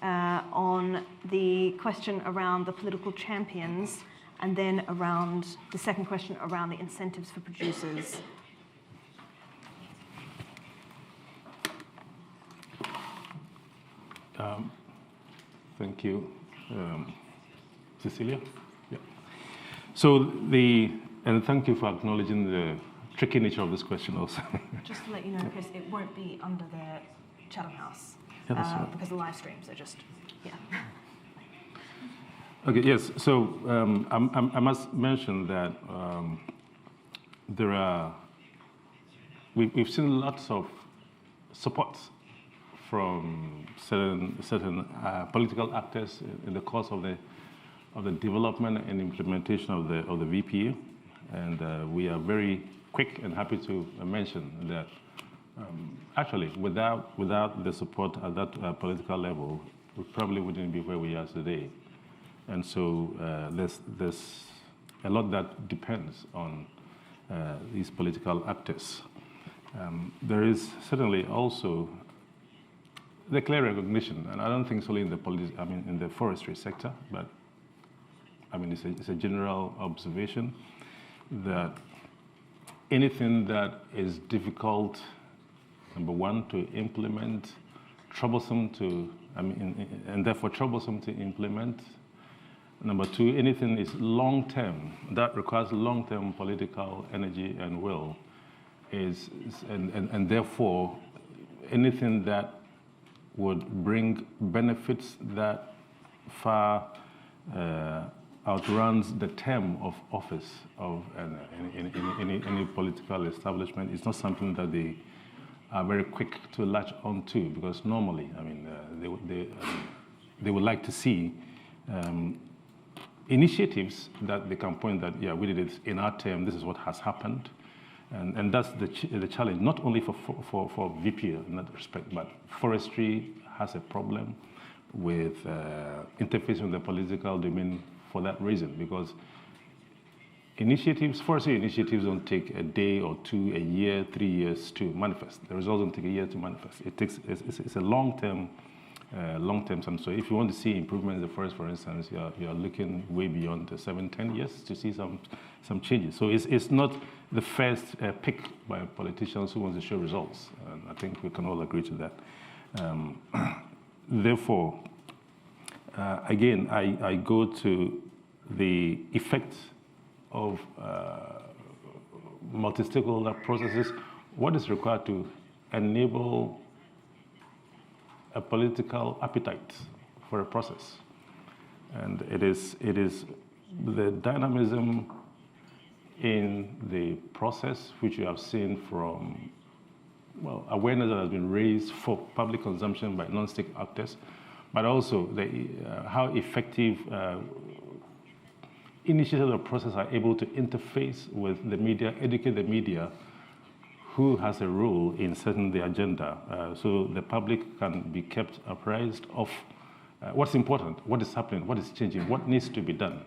on the question around the political champions, and then around the second question around the incentives for producers? Thank you, Cecilia. Yeah. So and thank you for acknowledging the tricky nature of this question also. Just to let you know, Chris, it won't be under the Chatham House because the live streams are just, yeah. Okay, yes, so I must mention that we've seen lots of support from certain political actors in the course of the development and implementation of the VPA, and we are very quick and happy to mention that actually without the support at that political level, we probably wouldn't be where we are today. And so there's a lot that depends on these political actors. There is certainly also the clear recognition, and I don't think solely in in the forestry sector, but I mean it's a general observation that anything that is difficult, number one, to implement, troublesome to, and therefore troublesome to implement. Number two, anything is long-term, that requires long-term political energy and will, and therefore anything that would bring benefits that far outruns the term of office of any political establishment is not something that they are very quick to latch onto, because normally, they would like to see initiatives that they can point that, yeah, we did it in our term, this is what has happened. And that's the challenge, not only for VPA in that respect, but forestry has a problem with interfacing with the political domain for that reason, because forestry initiatives don't take a day or two, a year, 3 years to manifest. The results don't take a year to manifest. It's a long-term term. So if you want to see improvements in the forest, for instance, you're looking way beyond 7-10 years to see some changes. So it's not the first pick by politicians who want to show results. And I think we can all agree to that. Therefore, again, I go to the effect of multi-stakeholder processes. What is required to enable a political appetite for a process? And it is the dynamism in the process, which you have seen from, well, awareness that has been raised for public consumption by non-state actors, but also how effective initiators of the process are able to interface with the media, educate the media, who has a role in setting the agenda, so the public can be kept apprised of what's important, what is happening, what is changing, what needs to be done.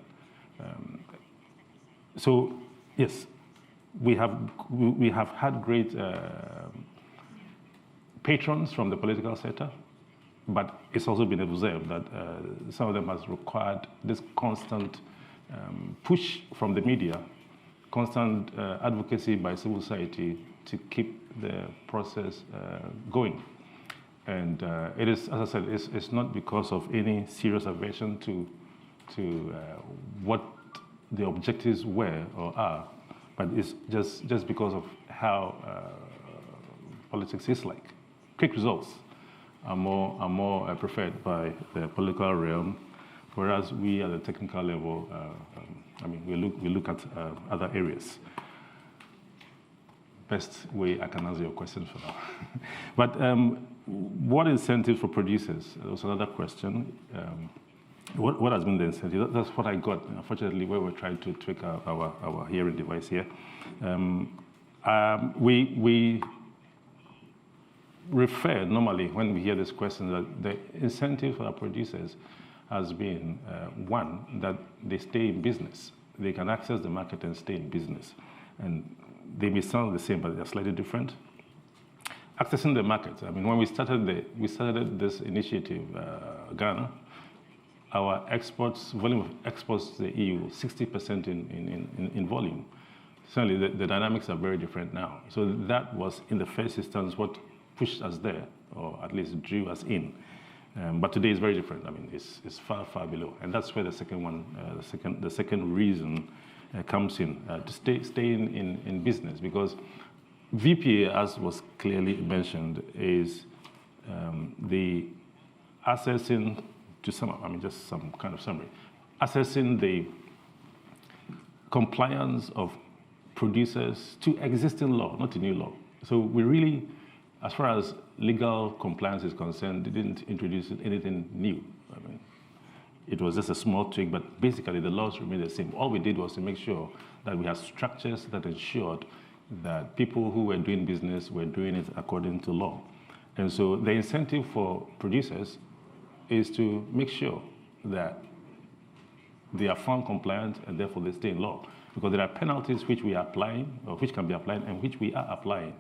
So yes, we have had great patrons from the political sector, but it's also been observed that some of them has required this constant push from the media, constant advocacy by civil society to keep the process going. And it is, as I said, it's not because of any serious aversion to what the objectives were or are, but it's just because of how politics is like. Quick results are more preferred by the political realm, whereas we at the technical level, we look at other areas. Best way I can answer your question for now. But what incentives for producers? There was another question. What has been the incentive? That's what I got, unfortunately, where we're trying to tweak our hearing device here. We refer normally when we hear this question that the incentive for our producers has been, one, that they stay in business. They can access the market and stay in business. And they may sound the same, but they're slightly different. Accessing the market. I mean, when we started this initiative, Ghana, our volume of exports to the EU, 60% in volume. Certainly, the dynamics are very different now. So that was, in the first instance, what pushed us there, or at least drew us in. But today is very different. I mean, it's far, far below. And that's where the second reason comes in, to stay in business, because VPA, as was clearly mentioned, is the assessing, to sum up, I mean, just some kind of summary, assessing the compliance of producers to existing law, not to new law. So we really, as far as legal compliance is concerned, didn't introduce anything new. I mean, it was just a small tweak, but basically the laws remain the same. All we did was to make sure that we had structures that ensured that people who were doing business were doing it according to law. And so the incentive for producers is to make sure that they are found compliant and therefore they stay in law. Because there are penalties which we are applying, or which can be applied, and which we are applying.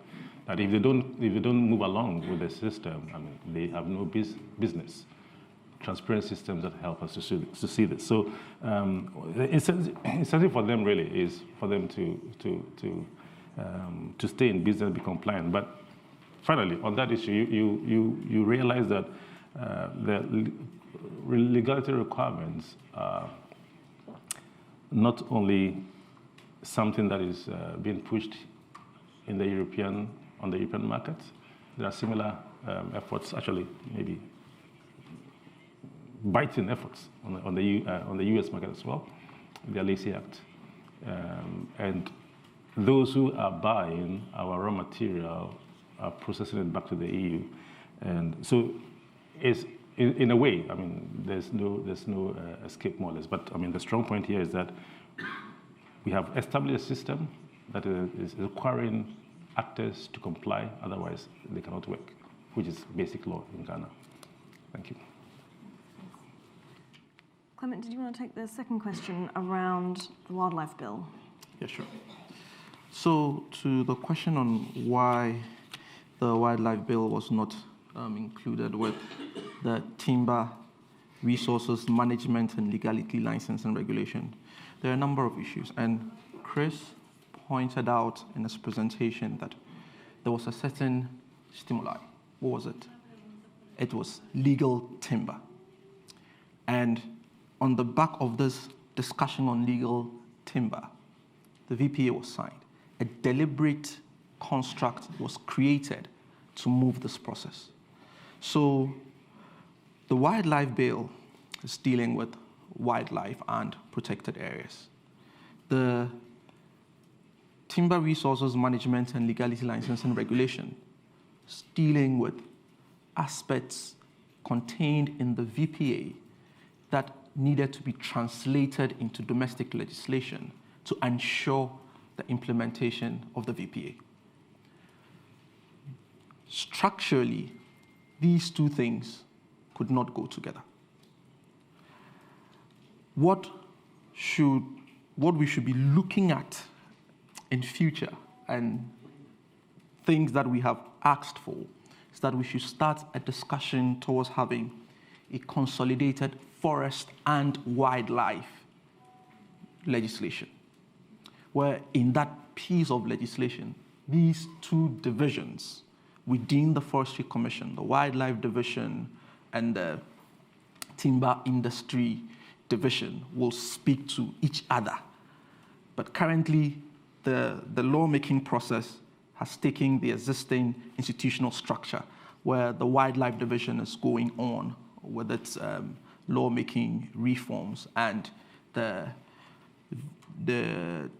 That if they don't move along with the system, I mean, they have no business. Transparent systems that help us to see this. So the incentive for them really is for them to stay in business and be compliant. But finally, on that issue, you realize that the legality requirements are not only something that is being pushed in the European market. There are similar efforts, actually, maybe biting efforts on the U.S. market as well, the Lacey Act, and those who are buying our raw material are processing it back to the EU, and so it's in a way. I mean, there's no escape, more or less. But I mean, the strong point here is that we have established a system that is requiring actors to comply, otherwise they cannot work, which is basic law in Ghana. Thank you. Clement, did you want to take the second question around the wildlife bill? Yeah, sure. So to the question on why the wildlife bill was not included with the timber resources management and legality license and regulation, there are a number of issues. And Chris pointed out in his presentation that there was a certain stimuli. What was it? It was legal timber. And on the back of this discussion on legal timber, the VPA was signed. A deliberate construct was created to move this process. So the wildlife bill is dealing with wildlife and protected areas. The timber resources management and legality license and regulation is dealing with aspects contained in the VPA that needed to be translated into domestic legislation to ensure the implementation of the VPA. Structurally, these two things could not go together. What we should be looking at in future, and things that we have asked for, is that we should start a discussion towards having a consolidated forest and wildlife legislation, where in that piece of legislation, these two divisions within the Forestry Commission, the Wildlife Division and the Timber Industry Division, will speak to each other. But currently, the lawmaking process has taken the existing institutional structure where the Wildlife Division is going on with its lawmaking reforms, and the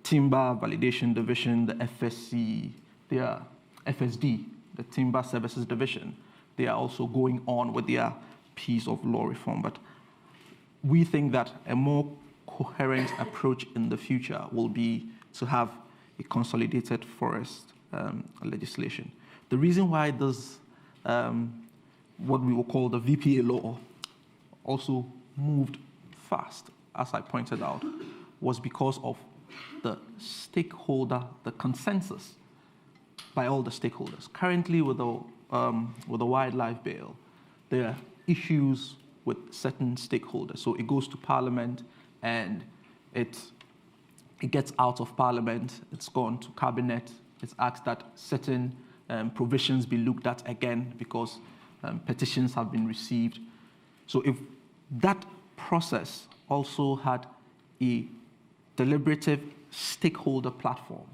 Timber Validation Division, the FSC, FSD, the Timber Services Division, they are also going on with their piece of law reform. But we think that a more coherent approach in the future will be to have a consolidated forest legislation. The reason why this, what we will call the VPA law, also moved fast, as I pointed out, was because of the consensus by all the stakeholders. Currently, with the wildlife bill, there are issues with certain stakeholders. So it goes to Parliament, and it gets out of Parliament. It's gone to Cabinet. It's asked that certain provisions be looked at again because petitions have been received. So if that process also had a deliberative stakeholder platform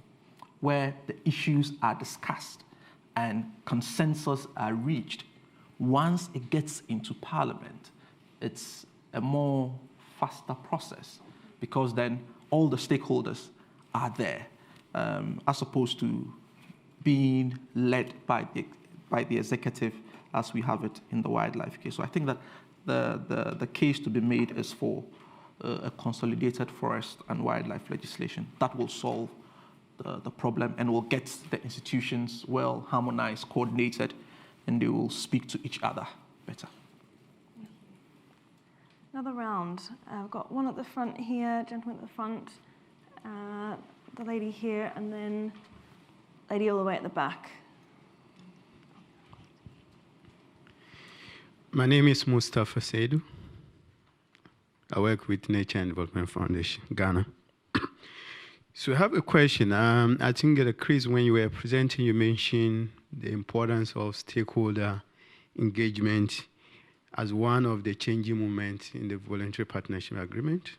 where the issues are discussed and consensus are reached, once it gets into Parliament, it's a more faster process because then all the stakeholders are there, as opposed to being led by by the executive as we have it in the wildlife case. So I think that the case to be made is for a consolidated forest and wildlife legislation that will solve the problem and will get the institutions well harmonized, coordinated, and they will speak to each other better. Another round. I've got one at the front here, gentleman at the front, the lady here, and then lady all the way at the back. My name is Mustafa Seidu. I work with Nature and Development Foundation, Ghana. So I have a question. I think, Chris, when you were presenting, you mentioned the importance of stakeholder engagement as one of the changing moments in the voluntary partnership agreement.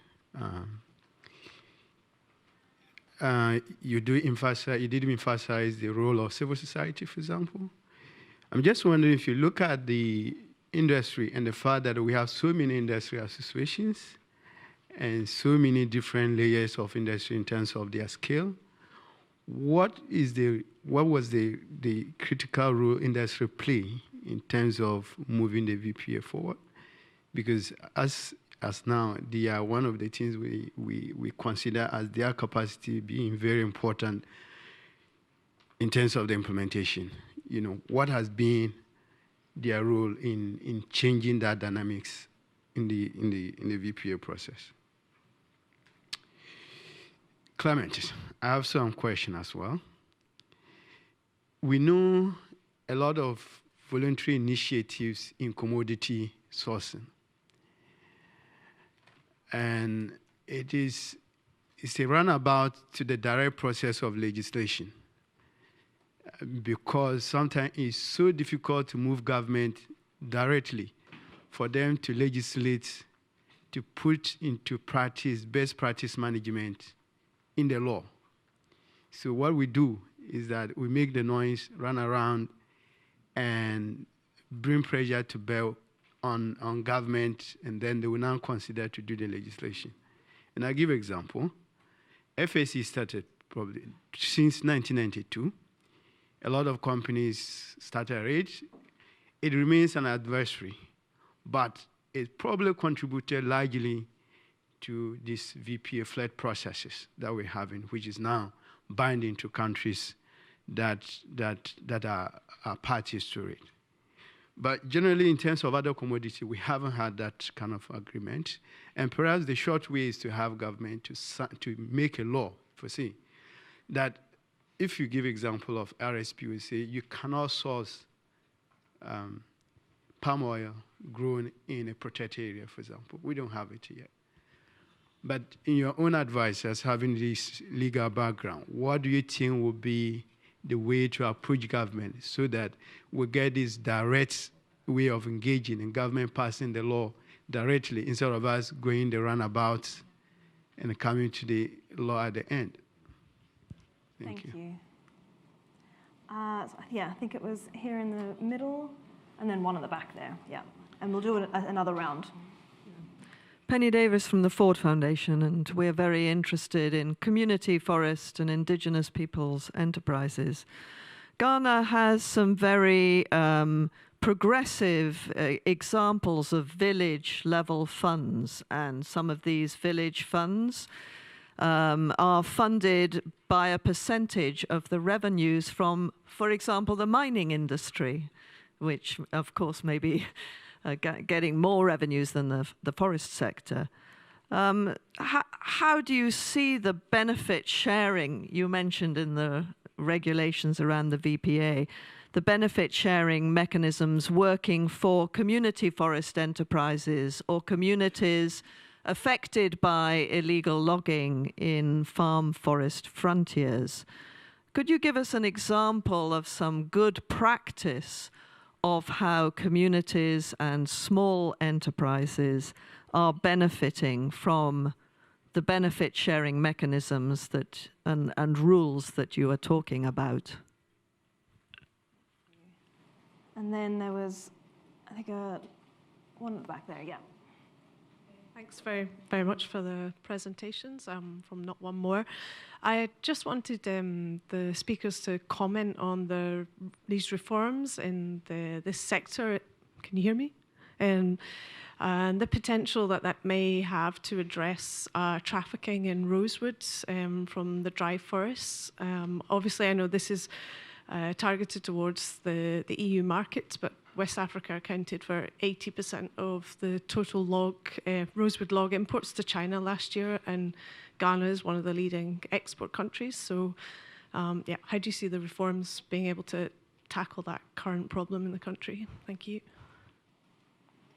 You did emphasize the role of civil society, for example. I'm just wondering, if you look at the industry and the fact that we have so many industry associations and so many different layers of industry in terms of their scale, what was the critical role industry play in terms of moving the VPA forward? Because as now, they are one of the things we consider as their capacity being very important in terms of the implementation. You know, what has been their role in changing that dynamics in the VPA process? Clement, I have some question as well. We know a lot of voluntary initiatives in commodity sourcing. And it's a runabout to the direct process of legislation, because sometimes it's so difficult to move government directly for them to legislate, to put into practice best practice management in the law. So what we do is that we make the noise, run around, and bring pressure to bear on government, and then they will now consider to do the legislation. And I'll give an example. FSC started probably since 1992. A lot of companies started it. It remains an adversary, but it probably contributed largely to these VPA flood processes that we're having, which is now binding to countries that are parties to it. But generally, in terms of other commodities, we haven't had that kind of agreement. And perhaps the short way is to have government to make a law, foresee, that if you give example of RSP, we say you cannot source palm oil grown in a protected area, for example. We don't have it yet. But in your own advice, as having this legal background, what do you think will be the way to approach government so that we get this direct way of engaging and government passing the law directly instead of us going the roundabout and coming to the law at the end? Thank you. Yeah, I think it was here in the middle and then one at the back there. Yeah, and we'll do another round. Penny Davis from the Ford Foundation, and we're very interested in community forest and indigenous peoples' enterprises. Ghana has some very progressive examples of village-level funds, and some of these village funds are funded by a percentage of the revenues from, for example, the mining industry, which, of course, may be getting more revenues than the forest sector. How do you see the benefit sharing you mentioned in the regulations around the VPA, the benefit sharing mechanisms working for community forest enterprises or communities affected by illegal logging in farm forest frontiers? Could you give us an example of some good practice of how communities and small enterprises are benefiting from the benefit sharing mechanisms that and rules that you are talking about? And then there was, I think, one at the back there, yeah. Thanks very, very much for the presentations from Not One More. I just wanted the speakers to comment on these reforms in this sector. Can you hear me? And the potential that may have to address trafficking in rosewoods from the dry forests. Obviously, I know this is targeted towards the EU markets, but West Africa accounted for 80% of the total rosewood log imports to China last year, and Ghana is one of the leading export countries. So, yeah, how do you see the reforms being able to tackle that current problem in the country? Thank you.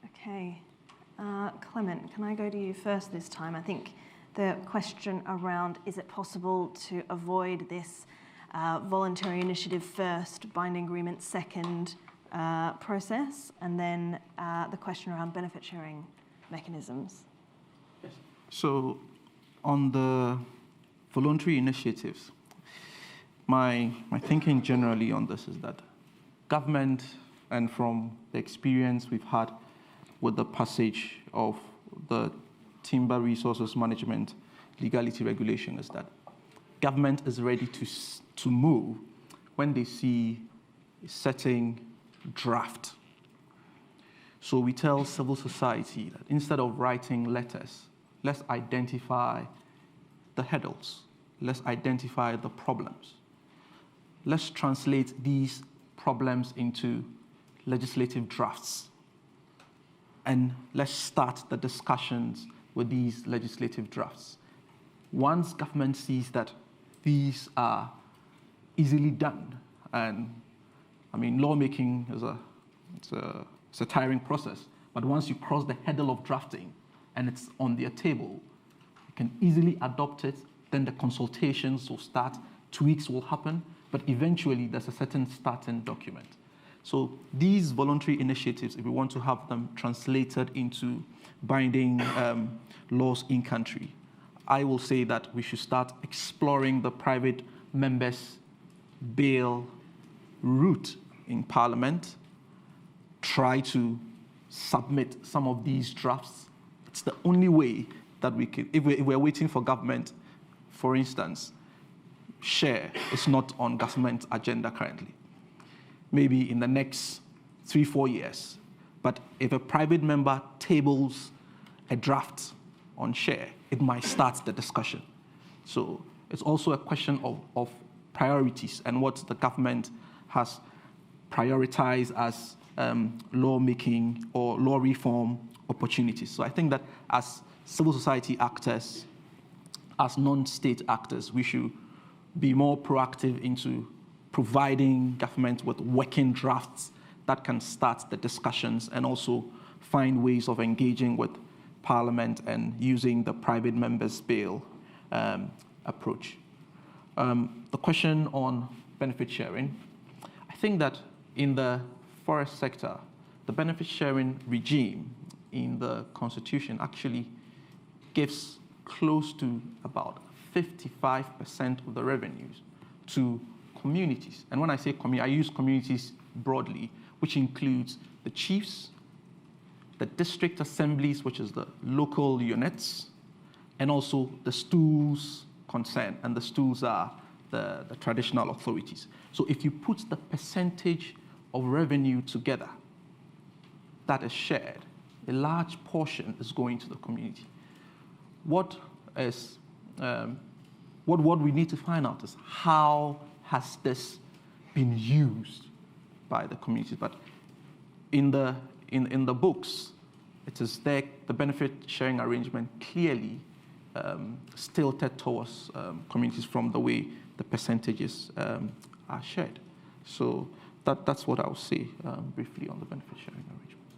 Okay. Clement, can I go to you first this time? I think the question around, is it possible to avoid this voluntary initiative first, binding agreement second process, and then the question around benefit sharing mechanisms? Yes. So on the voluntary initiatives, my thinking generally on this is that government, and from the experience we've had with the passage of the Timber Resources Management Legality Regulation, is that government is ready to move when they see a certain draft. So we tell civil society that instead of writing letters, let's identify the hurdles, let's identify the problems. Let's translate these problems into legislative drafts. And let's start the discussions with these legislative drafts. Once government sees that these are easily done, and I mean, lawmaking is it's a tiring process, but once you cross the hurdle of drafting and it's on their table, you can easily adopt it, then the consultations will start, tweaks will happen, but eventually there's a certain starting document. So these voluntary initiatives, if we want to have them translated into binding laws in country, I will say that we should start exploring the private members' bill route in Parliament, try to submit some of these drafts. It's the only way that we can, if we're waiting for government, for instance, share is not on government agenda currently. Maybe in the next 3-4 years. But if a private member tables a draft on share, it might start the discussion. So it's also a question of priorities and what the government has prioritized as lawmaking or law reform opportunities. So I think that as civil society actors, as non-state actors, we should be more proactive into providing government with working drafts that can start the discussions and also find ways of engaging with Parliament and using the private members' bill approach. The question on benefit sharing, I think that in the forest sector, the benefit sharing regime in the Constitution actually gives close to about 55% of the revenues to communities. And when I say community, I use communities broadly, which includes the chiefs, the district assemblies, which is the local units, and also the stools concerned. And the stools are the traditional authorities. So if you put the percentage of revenue together that is shared, a large portion is going to the community. What we need to find out is how has this been used by the community? But in the books, it is there, the benefit sharing arrangement clearly tilted towards communities from the way the percentages are shared. So that's what I would say briefly on the benefit sharing arrangement.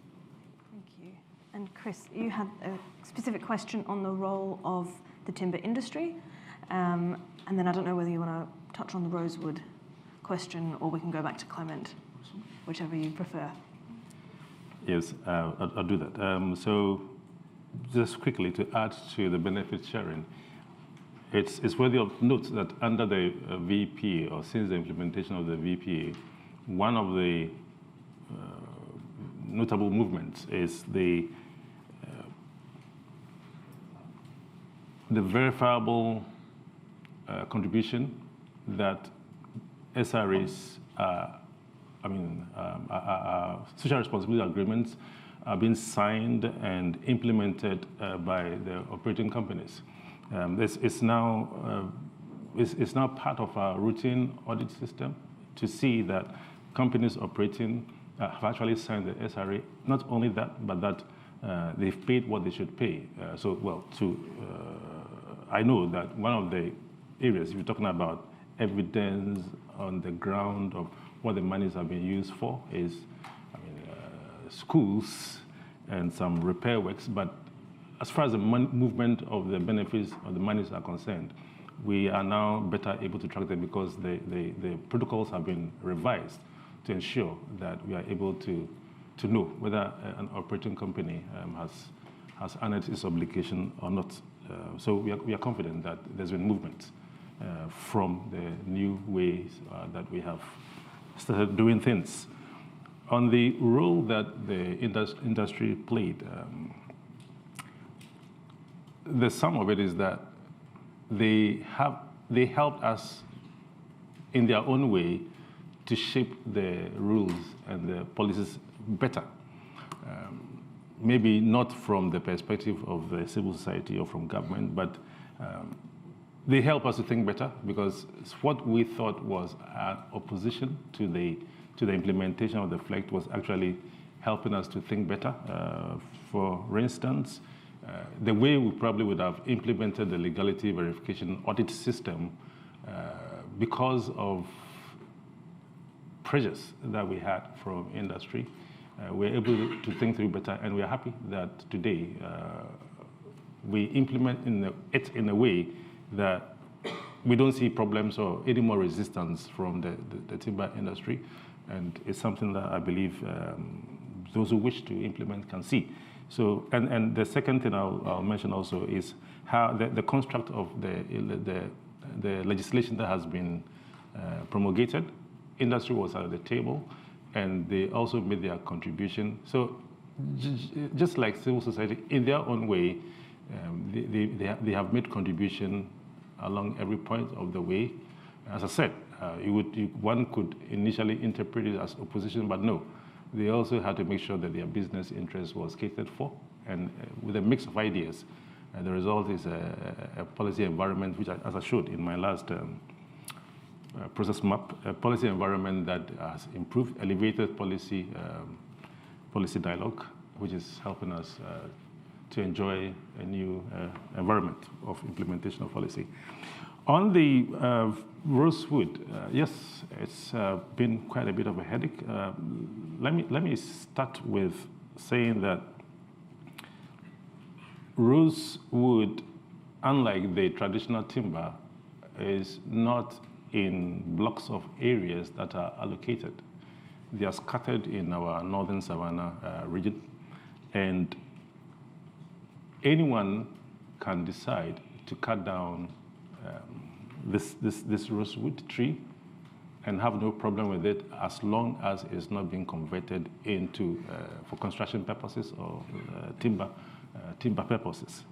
Thank you. And Chris, you had a specific question on the role of the timber industry. And then I don't know whether you want to touch on the rosewood question or we can go back to Clement, whichever you prefer. Yes, I'll do that. So just quickly to add to the benefit sharing, it's worthy of note that under the VPA, or since the implementation of the VPA, one of the notable movements is the the verifiable contribution that SRAs, social responsibility agreements are being signed and implemented by the operating companies. This is now part of our routine audit system to see that companies operating have actually signed the SRA. Not only that, but that they've paid what they should pay. I know that one of the areas, if you're talking about evidence on the ground of what the monies have been used for, is schools and some repair works. But as far as the movement of the benefits of the monies are concerned, we are now better able to track them because the protocols have been revised to ensure that we are able to know whether an operating company has honored its obligation or not. So we are confident that there's been movement from the new ways that we have started doing things. On the role that the industry played, the sum of it is that they helped us in their own way to shape the rules and the policies better. Maybe not from the perspective of the civil society or from government, but they help us to think better, because what we thought was an opposition to the implementation of the FLECT was actually helping us to think better. For instance, the way we probably would have implemented the legality verification audit system, because of pressures that we had from industry, we're able to think through better, and we're happy that today we implement it in a way that we don't see problems or any more resistance from the timber industry, and it's something that I believe those who wish to implement can see. So, and the second thing I'll mention also is how the construct of the legislation that has been promulgated. Industry was at the table, and they also made their contribution. So just like civil society, in their own way, they have made contribution along every point of the way. As I said, one could initially interpret it as opposition, but no. They also had to make sure that their business interest was catered for, and with a mix of ideas, the result is a policy environment, which, as I showed in my last process map, a policy environment that has improved, elevated policy dialogue, which is helping us to enjoy a new environment of implementation of policy. On the rosewood, yes, it's been quite a bit of a headache. Let me start with saying that rosewood, unlike the traditional timber, is not in blocks of areas that are allocated. They are scattered in our northern savanna region, and anyone can decide to cut down this rosewood tree and have no problem with it, as long as it's not being converted into for construction purposes or timber purposes.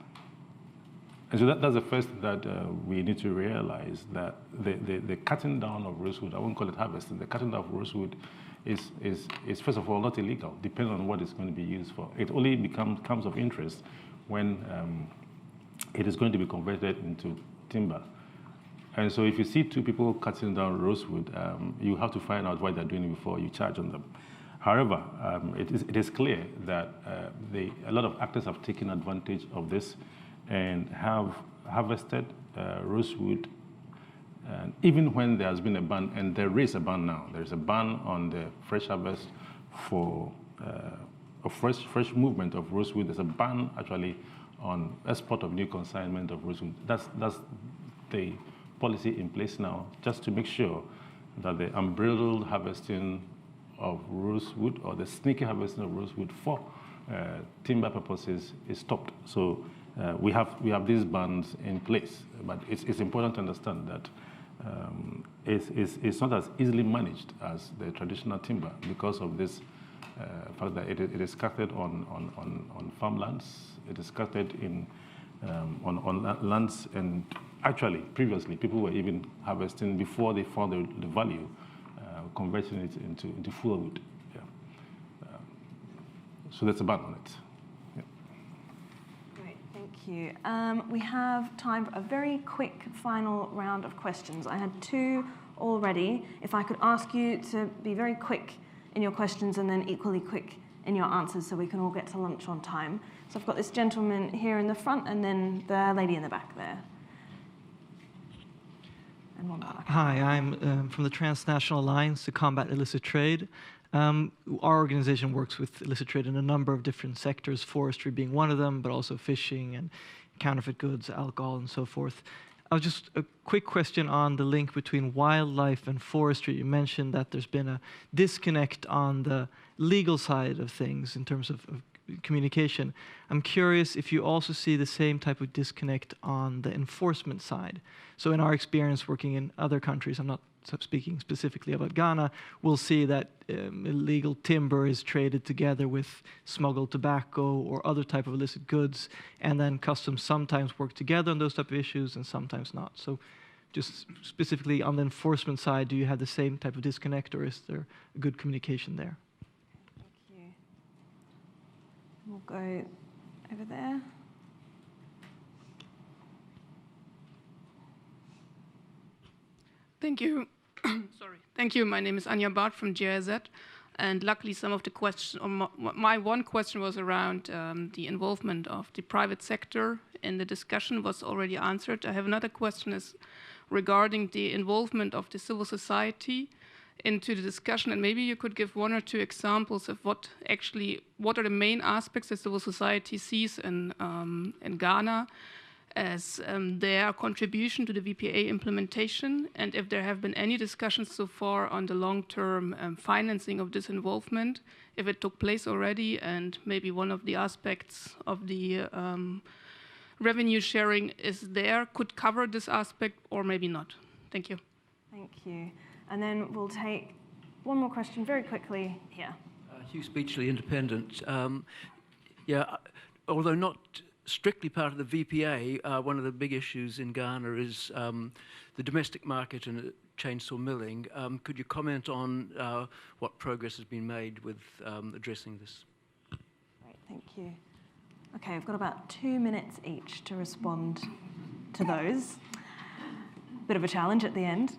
And so that's the first that we need to realize, that the cutting down of rosewood, I won't call it harvesting, the cutting down of rosewood is first of all not illegal, depending on what it's going to be used for. It only becomes of interest when it is going to be converted into timber. And so if you see two people cutting down rosewood, you have to find out why they're doing it before you charge on them. However, it is clear that a lot of actors have taken advantage of this and have harvested rosewood, even when there has been a ban, and there is a ban now. There is a ban on the fresh harvest for fresh movement of rosewood. There's a ban actually on export of new consignment of rosewood. That's the policy in place now, just to make sure that the unbridled harvesting of rosewood or the sneaky harvesting of rosewood for timber purposes is stopped. So we have these bans in place, but it's important to understand that it's not as easily managed as the traditional timber because of this fact that it is scattered on farmlands. It is scattered in on lands, and actually, previously, people were even harvesting before they found the value, converting it into fuel wood. Yeah. So that's a ban on it. Yeah. Great, thank you. We have time for a very quick final round of questions. I had 2 already. If I could ask you to be very quick in your questions and then equally quick in your answers so we can all get to lunch on time. So I've got this gentleman here in the front and then the lady in the back there. And one back. Hi, I'm from the Transnational Alliance to Combat Illicit Trade. Our organization works with illicit trade in a number of different sectors, forestry being one of them, but also fishing and counterfeit goods, alcohol, and so forth. Just a quick question on the link between wildlife and forestry. You mentioned that there's been a disconnect on the legal side of things in terms of communication. I'm curious if you also see the same type of disconnect on the enforcement side. So in our experience working in other countries, I'm not speaking specifically about Ghana, we'll see that illegal timber is traded together with smuggled tobacco or other type of illicit goods, and then customs sometimes work together on those type of issues and sometimes not. So just specifically on the enforcement side, do you have the same type of disconnect, or is there a good communication there? Thank you. We'll go over there. Thank you. Sorry. Thank you. My name is Anja Bart from GIZ. And luckily, some of the questions, or my one question was around the involvement of the private sector in the discussion was already answered. I have another question is regarding the involvement of the civil society into the discussion. And maybe you could give 1 or 2 examples of what are the main aspects that civil society sees in Ghana as their contribution to the VPA implementation, and if there have been any discussions so far on the long-term financing of this involvement, if it took place already, and maybe one of the aspects of the revenue sharing is there, could cover this aspect, or maybe not. Thank you. Thank you. And then we'll take one more question very quickly here. Hugh Speechley, Independent. Although not strictly part of the VPA, one of the big issues in Ghana is the domestic market and chainsaw milling. Could you comment on what progress has been made with addressing this? Great, thank you. Okay, we've got about 2 minutes each to respond to those. Bit of a challenge at the end.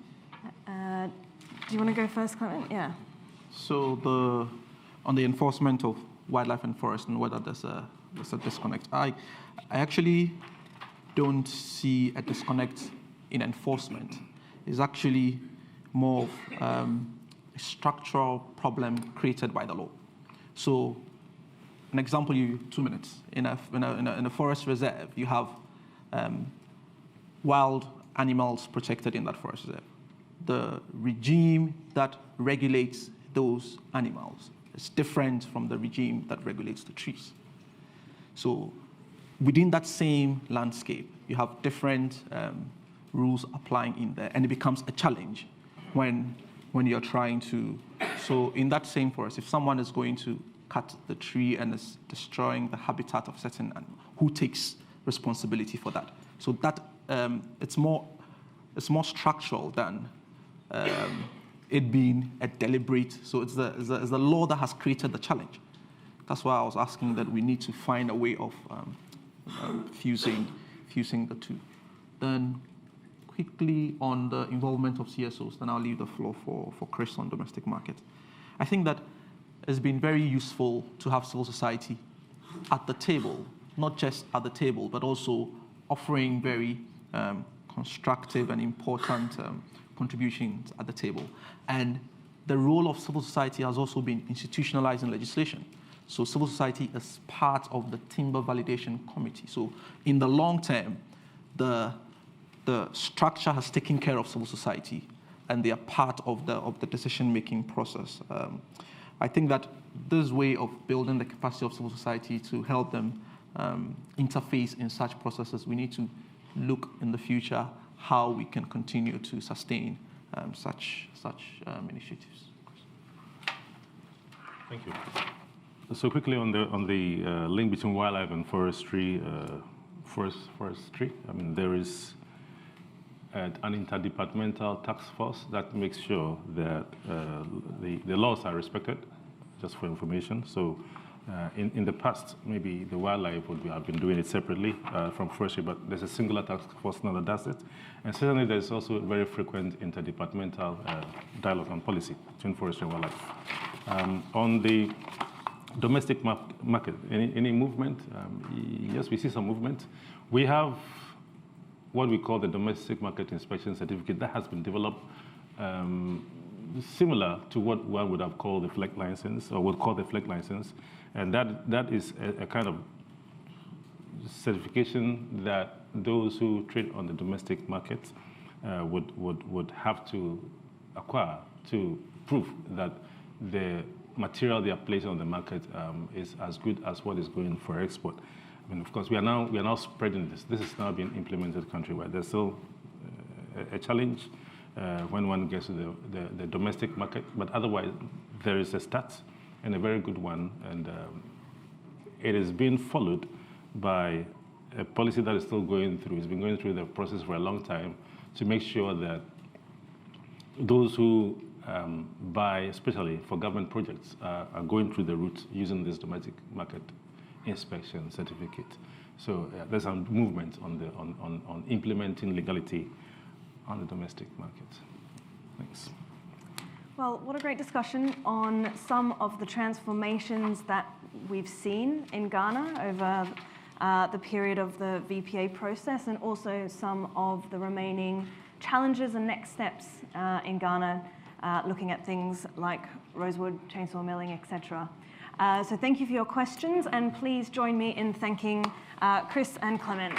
Do you want to go first, Clement? Yeah. So on the enforcement of wildlife and forest and whether there's a disconnect, I actually don't see a disconnect in enforcement. It's actually more of a structural problem created by the law. So an example, 2 minutes. In a forest reserve, you have wild animals protected in that forest reserve. The regime that regulates those animals is different from the regime that regulates the trees. So within that same landscape, you have different rules applying in there, and it becomes a challenge when you're trying to. So in that same forest, if someone is going to cut the tree and is destroying the habitat of certain animal, who takes responsibility for that? So that it's more structural than it being a deliberate. So it's the law that has created the challenge. That's why I was asking that we need to find a way of fusing the two. Then quickly on the involvement of CSOs, then I'll leave the floor for Chris on domestic market. I think that it's been very useful to have civil society at the table, not just at the table, but also offering very constructive and important contributions at the table. And the role of civil society has also been institutionalized in legislation. So civil society is part of the timber validation committee. So in the long term, the structure has taken care of civil society, and they are part of the decision-making process. I think that this way of building the capacity of civil society to help them interface in such processes, we need to look in the future how we can continue to sustain such initiatives. Thank you. So quickly on the link between wildlife and forestry, forestry. I mean, there is an interdepartmental task force that makes sure that the laws are respected, just for information. So in the past, maybe the wildlife would have been doing it separately from forestry, but there's a singular task force now that does it. And certainly there's also very frequent interdepartmental dialogue on policy between forestry and wildlife. On the domestic market, any movement? Yes, we see some movement. We have what we call the domestic market inspection certificate that has been developed similar to what one would have called the FLEC license, or would call the FLEC license. And that is a kind of certification that those who trade on the domestic market would have to acquire to prove that the material they are placing on the market is as good as what is going for export. I mean, of course, we are now spreading this. This is now being implemented countrywide. There's still a challenge when one gets to the domestic market, but otherwise there is a start and a very good one, and it is being followed by a policy that is still going through. It's been going through the process for a long time to make sure that those who buy, especially for government projects, are going through the route using this domestic market inspection certificate. So there's some movement on implementing legality on the domestic market. Thanks. Well, what a great discussion on some of the transformations that we've seen in Ghana over the period of the VPA process, and also some of the remaining challenges and next steps in Ghana, looking at things like rosewood, chainsaw milling, etc. So thank you for your questions, and please join me in thanking Chris and Clement.